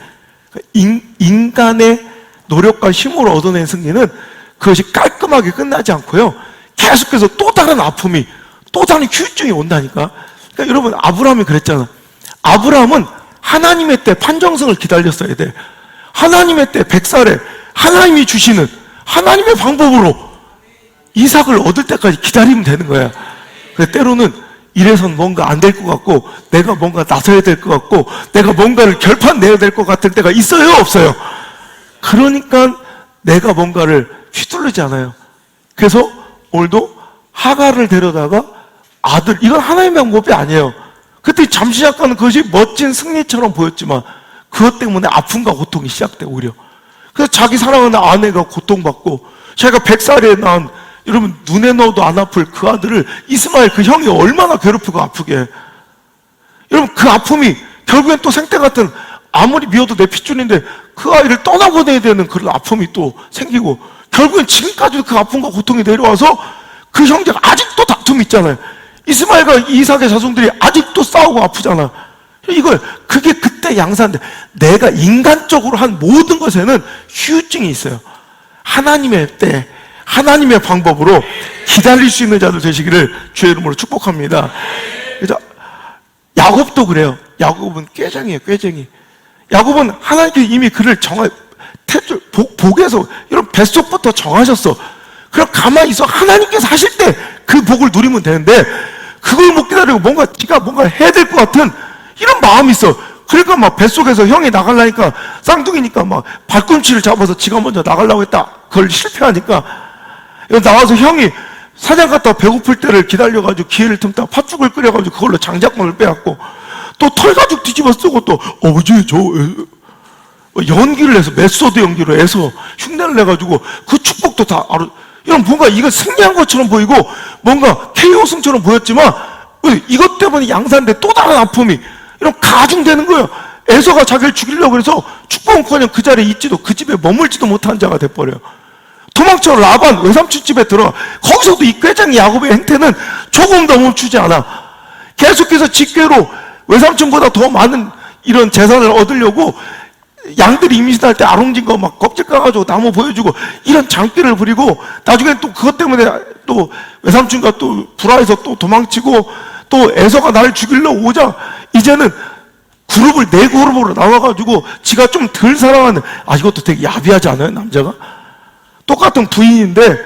인간의 노력과 힘으로 얻어낸 승리는 그것이 깔끔하게 끝나지 않고요, 계속해서 또 다른 아픔이, 또 다른 후유증이 온다니까. 그러니까 여러분, 아브라함이 그랬잖아. 아브라함은 하나님의 때 판정승을 기다렸어야 돼. 하나님의 때 100살에 하나님이 주시는 하나님의 방법으로 이삭을 얻을 때까지 기다리면 되는 거야. 근데 때로는 이래선 뭔가 안 될 것 같고, 내가 뭔가 나서야 될 것 같고, 내가 뭔가를 결판내야 될 것 같을 때가 있어요, 없어요? 그러니까 내가 뭔가를 휘둘르지 않아요. 그래서 오늘도 하갈을 데려다가 아들, 이건 하나님의 방법이 아니에요. 그때 잠시 잠깐은 그것이 멋진 승리처럼 보였지만 그것 때문에 아픔과 고통이 시작돼, 오히려. 그래서 자기 사랑하는 아내가 고통받고, 자기가 100살에 낳은, 여러분 눈에 넣어도 안 아플 그 아들을 이스마엘 그 형이 얼마나 괴롭히고 아프게 해. 여러분, 그 아픔이 결국엔 또 생태 같은, 아무리 미워도 내 핏줄인데 그 아이를 떠나보내야 되는 그런 아픔이 또 생기고, 결국엔 지금까지도 그 아픔과 고통이 내려와서 그 형제가 아직도 다툼이 있잖아요. 이스마엘과 이삭의 자손들이 아직도 싸우고 아프잖아. 그게 그때 양산돼. 내가 인간적으로 한 모든 것에는 후유증이 있어요. 하나님의 때, 하나님의 방법으로 기다릴 수 있는 자들 되시기를 주의 이름으로 축복합니다. 그래서 야곱도 그래요. 야곱은 꾀쟁이에요, 꾀쟁이. 야곱은 하나님께서 이미 그를 복에서, 이런 뱃속부터 정하셨어. 그럼 가만히 있어. 하나님께서 하실 때 그 복을 누리면 되는데, 그걸 못 기다리고 네가 뭔가 해야 될 것 같은 이런 마음이 있어. 그러니까 막 뱃속에서 형이 나가려니까, 쌍둥이니까 막 발꿈치를 잡아서 지가 먼저 나가려고 했다. 그걸 실패하니까 나와서 형이 사냥 갔다 배고플 때를 기다려가지고 기회를 틈타 팥죽을 끓여가지고 그걸로 장작권을 빼앗고, 또 털가죽 뒤집어 쓰고, 또 연기를 해서, 메소드 연기로 해서 흉내를 내가지고 그 축복도 다 알아. 이런 뭔가 이거 승리한 것처럼 보이고 뭔가 KO승처럼 보였지만, 이것 때문에 양산돼 또 다른 아픔이 이런 가중되는 거예요. 에서가 자기를 죽이려고 해서 축복은커녕 그 자리에 있지도, 그 집에 머물지도 못한 자가 돼버려요. 도망쳐 라반 외삼촌 집에 들어가. 거기서도 이 꾀쟁이 야곱의 행태는 조금 더 멈추지 않아. 계속해서 직계로 외삼촌보다 더 많은 이런 재산을 얻으려고 양들이 임신할 때 아롱진 거 막 껍질 까가지고 나무 보여주고 이런 장기를 부리고, 나중에 또 그것 때문에 또 외삼촌과 또 불화해서 또 도망치고, 또 에서가 나를 죽이려고 오자 이제는 그룹을 4그룹으로 나와가지고 지가 좀 덜 사랑하는, 이것도 되게 야비하지 않아요, 남자가? 똑같은 부인인데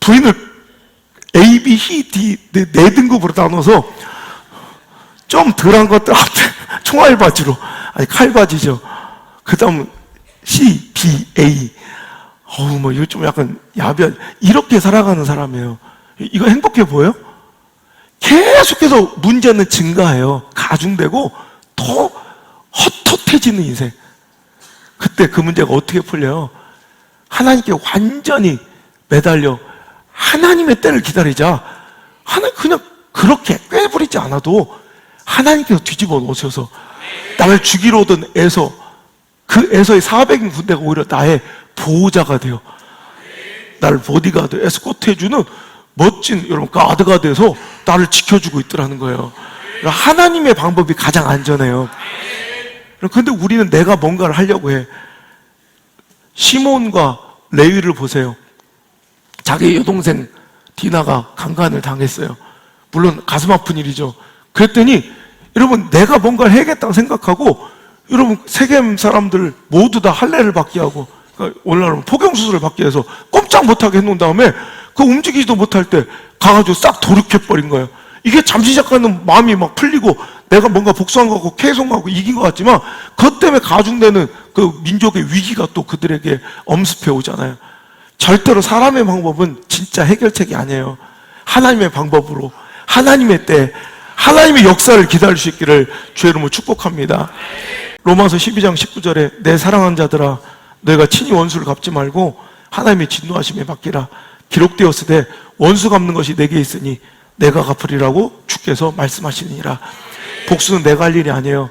부인을 A, B, C, D 4등급으로 나눠서 좀 덜한 것들 앞에 총알바지로, 칼바지죠. 그 다음 C, B, A. 이거 좀 약간 야비한, 이렇게 살아가는 사람이에요. 이거 행복해 보여요? 계속해서 문제는 증가해요. 가중되고 더 헛헛해지는 인생. 그때 그 문제가 어떻게 풀려요? 하나님께 완전히 매달려 하나님의 때를 기다리자. 하나님 그냥 그렇게 꾀부리지 않아도 하나님께서 뒤집어 놓으셔서 나를 죽이러 오던 에서, 그 에서의 400인 군대가 오히려 나의 보호자가 돼요. 나를 보디가드, 에스코트 해주는 멋진 여러분 가드가 돼서 나를 지켜주고 있더라는 거예요. 하나님의 방법이 가장 안전해요. 그런데 우리는 내가 뭔가를 하려고 해. 시몬과 레위를 보세요. 자기 여동생 디나가 강간을 당했어요. 물론 가슴 아픈 일이죠. 그랬더니 여러분 내가 뭔가를 해야겠다고 생각하고 여러분 세겜 사람들 모두 다 할례를 받게 하고, 그러니까 오늘날은 포경수술을 받게 해서 꼼짝 못하게 해놓은 다음에 그 움직이지도 못할 때 가가지고 싹 도륙해버린 거예요. 이게 잠시 잠깐은 마음이 막 풀리고 내가 뭔가 복수한 것 같고 캐송하고 이긴 것 같지만 그것 때문에 가중되는 그 민족의 위기가 또 그들에게 엄습해 오잖아요. 절대로 사람의 방법은 진짜 해결책이 아니에요. 하나님의 방법으로, 하나님의 때, 하나님의 역사를 기다릴 수 있기를 주의 이름으로 축복합니다. 로마서 12장 19절에 내 사랑하는 자들아 너희가 친히 원수를 갚지 말고 하나님의 진노하심에 맡기라. 기록되었으되 원수 갚는 것이 내게 있으니 내가 갚으리라고 주께서 말씀하시니라. 복수는 내가 할 일이 아니에요.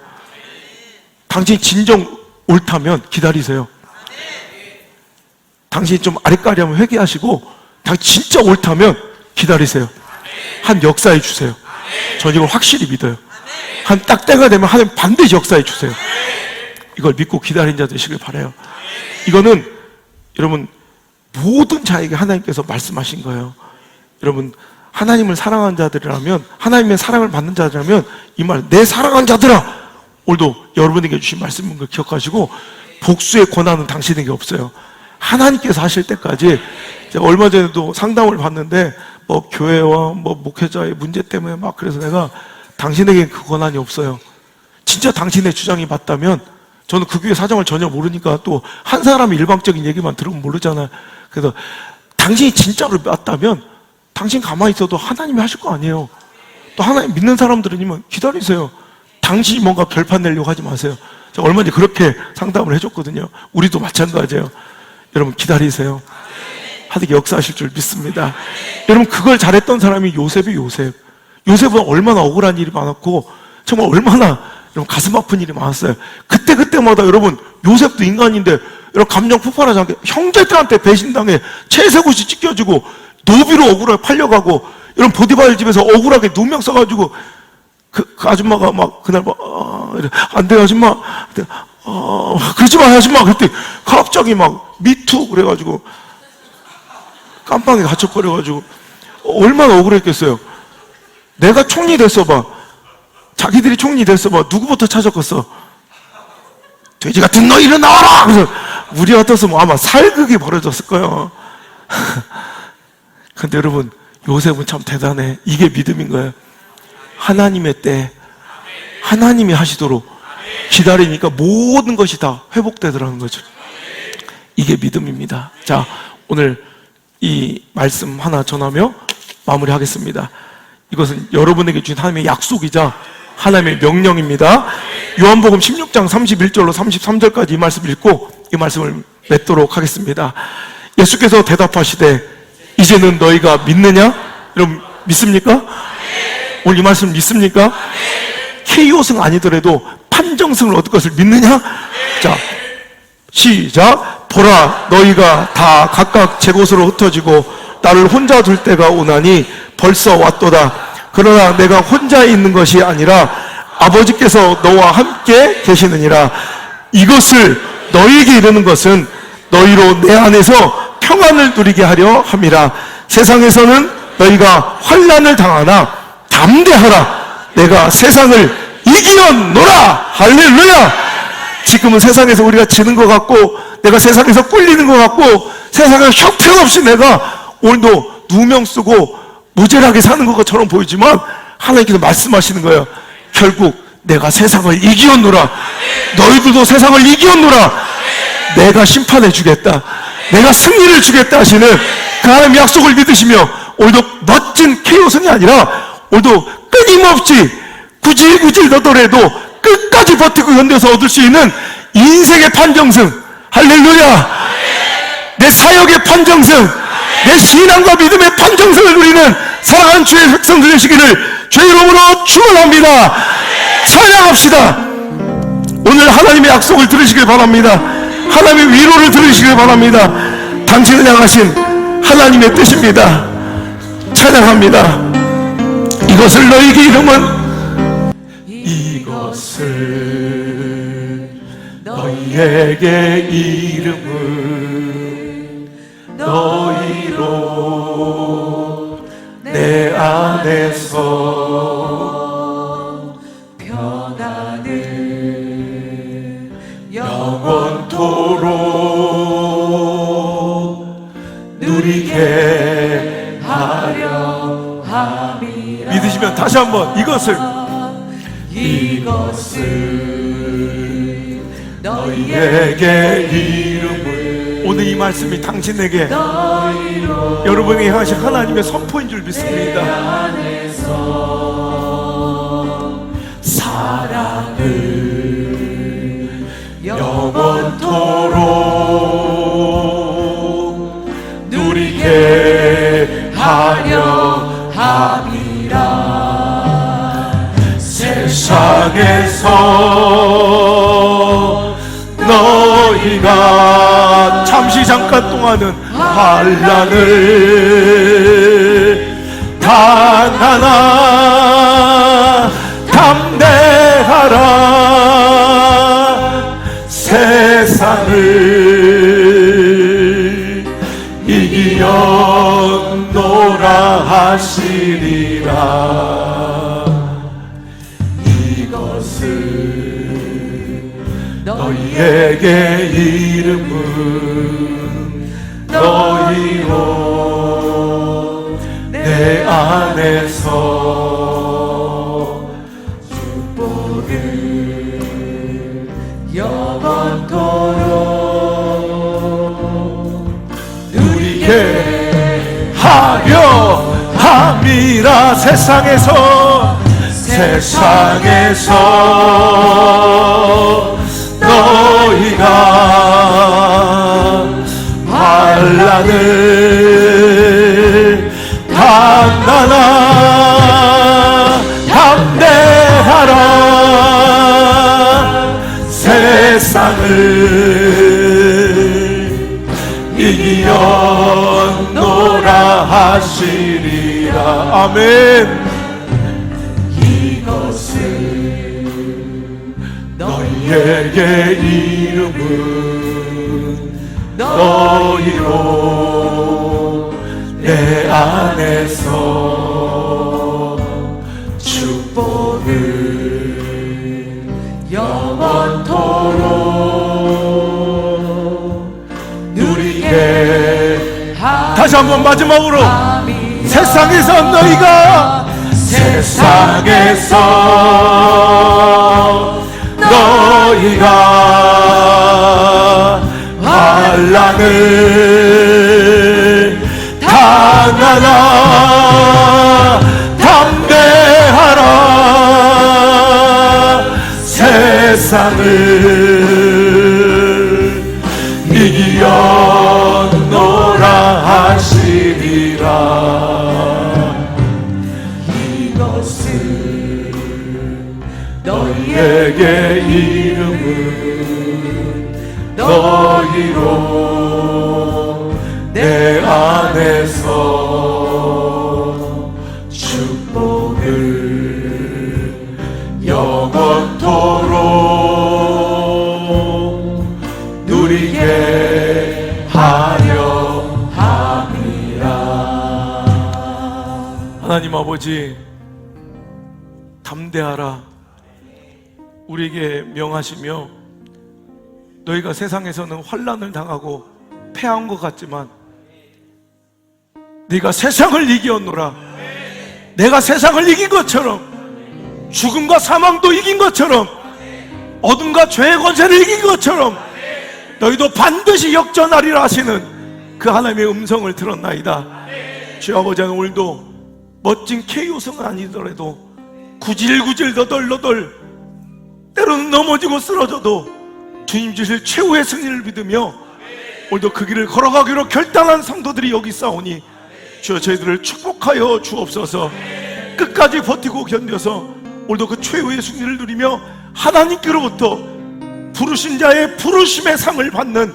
당신이 진정 옳다면 기다리세요. 당신이 좀 아리까리하면 회개하시고 당신 진짜 옳다면 기다리세요. 한 역사해 주세요. 저는 이걸 확실히 믿어요. 한 딱 때가 되면 하나님 반드시 역사해 주세요. 이걸 믿고 기다린 자 되시길 바라요. 이거는 여러분 모든 자에게 하나님께서 말씀하신 거예요. 여러분 하나님을 사랑하는 자들이라면, 하나님의 사랑을 받는 자들이라면 이 말, 내 사랑하는 자들아, 오늘도 여러분에게 주신 말씀인 걸 기억하시고 복수의 권한은 당신에게 없어요. 하나님께서 하실 때까지. 제가 얼마 전에도 상담을 받는데 뭐 교회와 뭐 목회자의 문제 때문에 막, 그래서 내가 당신에게 그 권한이 없어요. 진짜 당신의 주장이 맞다면, 저는 그 교회 사정을 전혀 모르니까 또 한 사람의 일방적인 얘기만 들으면 모르잖아요. 그래서 당신이 진짜로 맞다면 당신 가만히 있어도 하나님이 하실 거 아니에요. 또 하나님 믿는 사람들은 기다리세요. 당신이 뭔가 결판 내려고 하지 마세요. 제가 얼마 전에 그렇게 상담을 해줬거든요. 우리도 마찬가지예요. 여러분 기다리세요. 하나님께 역사하실 줄 믿습니다. 여러분 그걸 잘했던 사람이 요셉이 요셉. 요셉은 얼마나 억울한 일이 많았고 정말 얼마나 여러분 가슴 아픈 일이 많았어요. 그때마다 여러분 요셉도 인간인데 여러분 감정 폭발하지 않게 형제들한테 배신당해 채색옷이 찢겨지고 노비로 억울하게 팔려가고, 여러분 보디발 집에서 억울하게 누명 써가지고 그 아줌마가 막 그날 막 안 돼 아줌마, 그러지 마 아줌마. 그랬더니 갑자기 막 미투 그래가지고 깜빵에 갇혀버려가지고 얼마나 억울했겠어요. 내가 총리 됐어봐, 자기들이 총리 됐어봐, 누구부터 찾았겠어? 돼지 같은 너 일어나와라! 그래서 우리 같았으면 아마 살극이 벌어졌을 거예요. 근데 여러분 요셉은 참 대단해. 이게 믿음인 거예요. 하나님의 때 하나님이 하시도록 기다리니까 모든 것이 다 회복되더라는 거죠. 이게 믿음입니다. 자, 오늘 이 말씀 하나 전하며 마무리하겠습니다. 이것은 여러분에게 주신 하나님의 약속이자 하나님의 명령입니다. 요한복음 16장 31절로 33절까지 이 말씀을 읽고 이 말씀을 맺도록 하겠습니다. 예수께서 대답하시되 이제는 너희가 믿느냐? 여러분 믿습니까? 오늘 이 말씀 믿습니까? KO승 아니더라도 판정승을 얻을 것을 믿느냐? 자, 시작. 보라, 너희가 다 각각 제 곳으로 흩어지고 나를 혼자 둘 때가 오나니 벌써 왔도다. 그러나 내가 혼자 있는 것이 아니라 아버지께서 너와 함께 계시느니라. 이것을 너희에게 이르는 것은 너희로 내 안에서 평안을 누리게 하려 함이라. 세상에서는 너희가 환난을 당하나 담대하라. 내가 세상을 이기었노라. 할렐루야. 지금은 세상에서 우리가 지는 것 같고 내가 세상에서 꿀리는 것 같고 세상에 형편없이 내가 오늘도 누명 쓰고 무죄하게 사는 것처럼 보이지만 하나님께서 말씀하시는 거예요. 결국 내가 세상을 이기었노라. 너희들도 세상을 이기었노라. 내가 심판해 주겠다. 내가 승리를 주겠다 하시는 그 하나님의 약속을 믿으시며 오늘도 멋진 KO승이 아니라 오늘도 끊임없이 구질구질 너더라도 끝까지 버티고 견뎌서 얻을 수 있는 인생의 판정승, 할렐루야! 내 사역의 판정승, 내 신앙과 믿음의 판정승을 누리는 사랑하는 주의 백성들 되시기를 주의 이름으로 축원합니다. 찬양합시다. 오늘 하나님의 약속을 들으시길 바랍니다. 하나님의 위로를 들으시길 바랍니다. 당신을 향하신 하나님의 뜻입니다. 찬양합니다. 이것을 너희에게 이름은 너희로 내 안에서 평안을 영원토록 누리게 하려 함이라. 믿으시면 다시 한번 이것을 너희에게 이름을. 오늘 이 말씀이 당신에게 여러분이 향하신 하나님의 선포인 줄 믿습니다. 사랑을 영원토록 누리게 하려 함이라. 세상에서 너희가 잠시 잠깐 동안은 환난을 당하나 담대하라. 세상을 이기었노라 하시리라. 너희에게 이름은 너희로 내 안에서 축복을 영원토록 누리게 하려 함이라. 세상에서 너희가 환난을 당하나 담대하라. 세상을 이기었노라 하시리라. 아멘. 너희에게 이름은 너희로 내 안에서 축복을 영원토록 누리게. 다시 한번 마지막으로 세상에서 너희가 환난을 당하나 담대하라. 세상을 이기었노라 하시리라. 이것을 너희에게 이름은 너희로 내 안에서 축복을 영원토록 누리게 하려 함이라. 하나님 아버지, 담대하라 우리에게 명하시며, 너희가 세상에서는 환난을 당하고 패한 것 같지만 네가 세상을 이기었노라. 내가 세상을 이긴 것처럼, 죽음과 사망도 이긴 것처럼, 어둠과 죄의 권세를 이긴 것처럼 너희도 반드시 역전하리라 하시는 그 하나님의 음성을 들었나이다. 주여 아버지, 오늘도 멋진 K호성은 아니더라도 구질구질 너덜너덜 때로는 넘어지고 쓰러져도 주님 주실 최후의 승리를 믿으며 오늘도 그 길을 걸어가기로 결단한 성도들이 여기 있사오니 주여 저희들을 축복하여 주옵소서. 끝까지 버티고 견뎌서 오늘도 그 최후의 승리를 누리며 하나님께로부터 부르신 자의 부르심의 상을 받는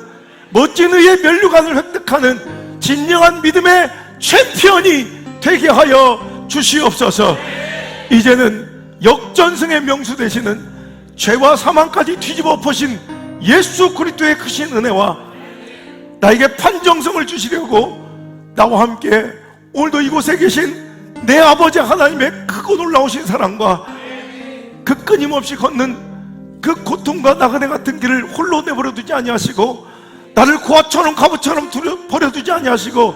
멋진 의의 면류관을 획득하는 진정한 믿음의 챔피언이 되게 하여 주시옵소서. 이제는 역전승의 명수 되시는 죄와 사망까지 뒤집어 엎으신 예수 그리스도의 크신 은혜와 나에게 판정성을 주시려고 나와 함께 오늘도 이곳에 계신 내 아버지 하나님의 크고 놀라우신 사랑과 그 끊임없이 걷는 그 고통과 나그네 같은 길을 홀로 내버려두지 아니하시고 나를 고아처럼 갑옷처럼 버려두지 아니하시고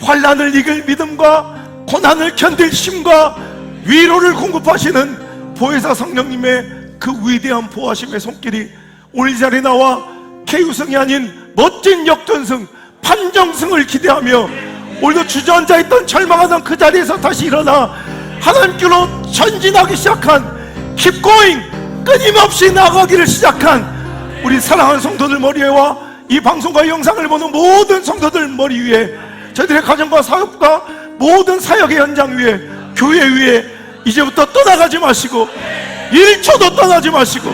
환난을 이길 믿음과 고난을 견딜 힘과 위로를 공급하시는 보혜사 성령님의 그 위대한 보호하심의 손길이 오늘 이 자리에 나와 K우승이 아닌 멋진 역전승 판정승을 기대하며 오늘도 주저앉아있던 절망하던 그 자리에서 다시 일어나 하나님께로 전진하기 시작한 Keep going, 끊임없이 나아가기를 시작한 우리 사랑하는 성도들 머리에와 이 방송과 영상을 보는 모든 성도들 머리 위에 저희들의 가정과 사업과 모든 사역의 현장 위에 교회 위에 이제부터 떠나가지 마시고 1초도 떠나지 마시고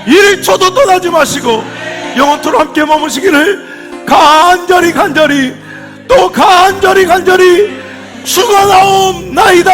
1초도 떠나지 마시고 영원토록 함께 머무시기를 간절히 또 간절히 죽어나옵나이다.